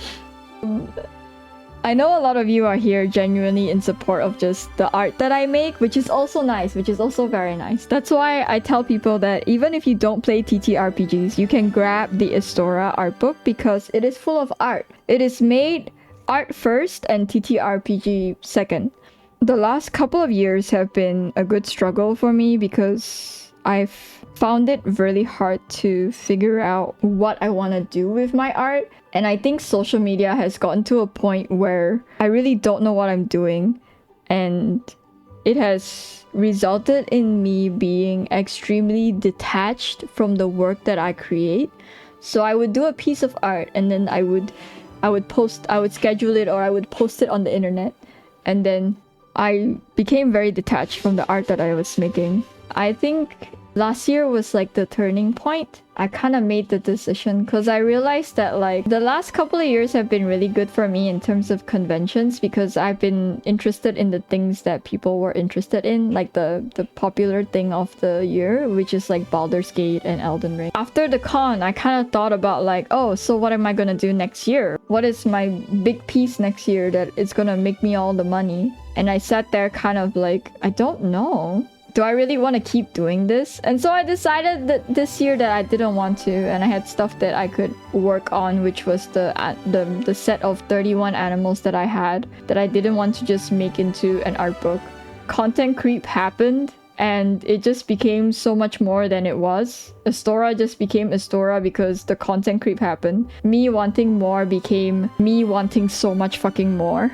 I know a lot of you are here genuinely in support of just the art that I make, which is also nice, which is also very nice. That's why I tell people that even if you don't play TTRPGs, you can grab the Astora art book because it is full of art. It is made art first and TTRPG second. The last couple of years have been a good struggle for me because I've found it really hard to figure out what I want to do with my art. And I think social media has gotten to a point where I really don't know what I'm doing. And it has resulted in me being extremely detached from the work that I create. So I would do a piece of art and then I would schedule it or I would post it on the internet. And then I became very detached from the art that I was making. I think last year was like the turning point. I kind of made the decision because I realized that like the last couple of years have been really good for me in terms of conventions because I've been interested in the things that people were interested in, like the popular thing of the year, which is like Baldur's Gate and Elden Ring. After the con, I kind of thought about like, oh, so what am I gonna do next year? What is my big piece next year that is gonna make me all the money? And I sat there kind of like, I don't know. Do I really want to keep doing this? And so I decided that this year that I didn't want to, and I had stuff that I could work on, which was the set of 31 animals that I had that I didn't want to just make into an art book. Content creep happened and it just became so much more than it was. Astora just became Astora because the content creep happened. Me wanting more became me wanting so much fucking more.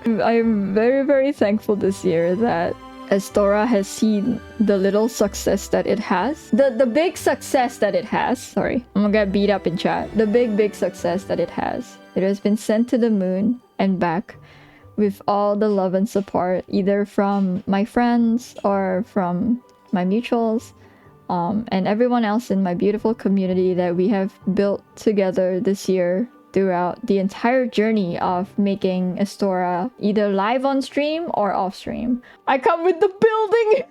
I'm very, very thankful this year that Astora has seen the little success that it has. The big success that it has. Sorry, I'm gonna get beat up in chat. The big success that it has. It has been sent to the moon and back with all the love and support, either from my friends or from my mutuals, and everyone else in my beautiful community that we have built together this year. Throughout the entire journey of making Astora either live on stream or off stream. I come with the building!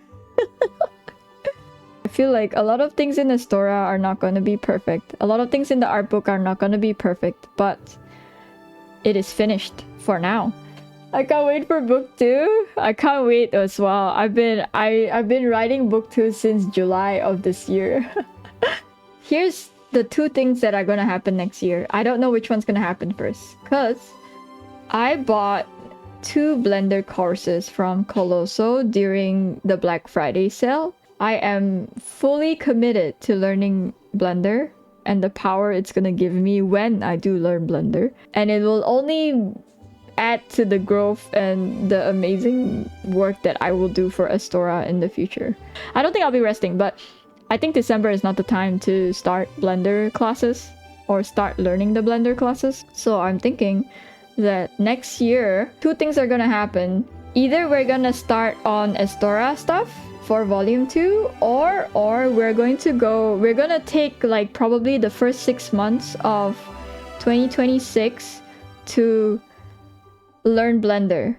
I feel like a lot of things in Astora are not going to be perfect. A lot of things in the art book are not going to be perfect, but it is finished for now. I can't wait for book 2. I can't wait as well. I've been writing book 2 since July of this year. Here's the 2 things that are gonna happen next year. I don't know which one's gonna happen first, because I bought 2 Blender courses from Colosso during the Black Friday sale. I am fully committed to learning Blender and the power it's gonna give me when I do learn Blender. And it will only add to the growth and the amazing work that I will do for Astora in the future. I don't think I'll be resting, but I think December is not the time to start Blender classes or start learning the Blender classes. So I'm thinking that next year, 2 things are gonna happen. Either we're gonna start on Astora stuff for volume 2, or we're gonna take like probably the first 6 months of 2026 to learn Blender.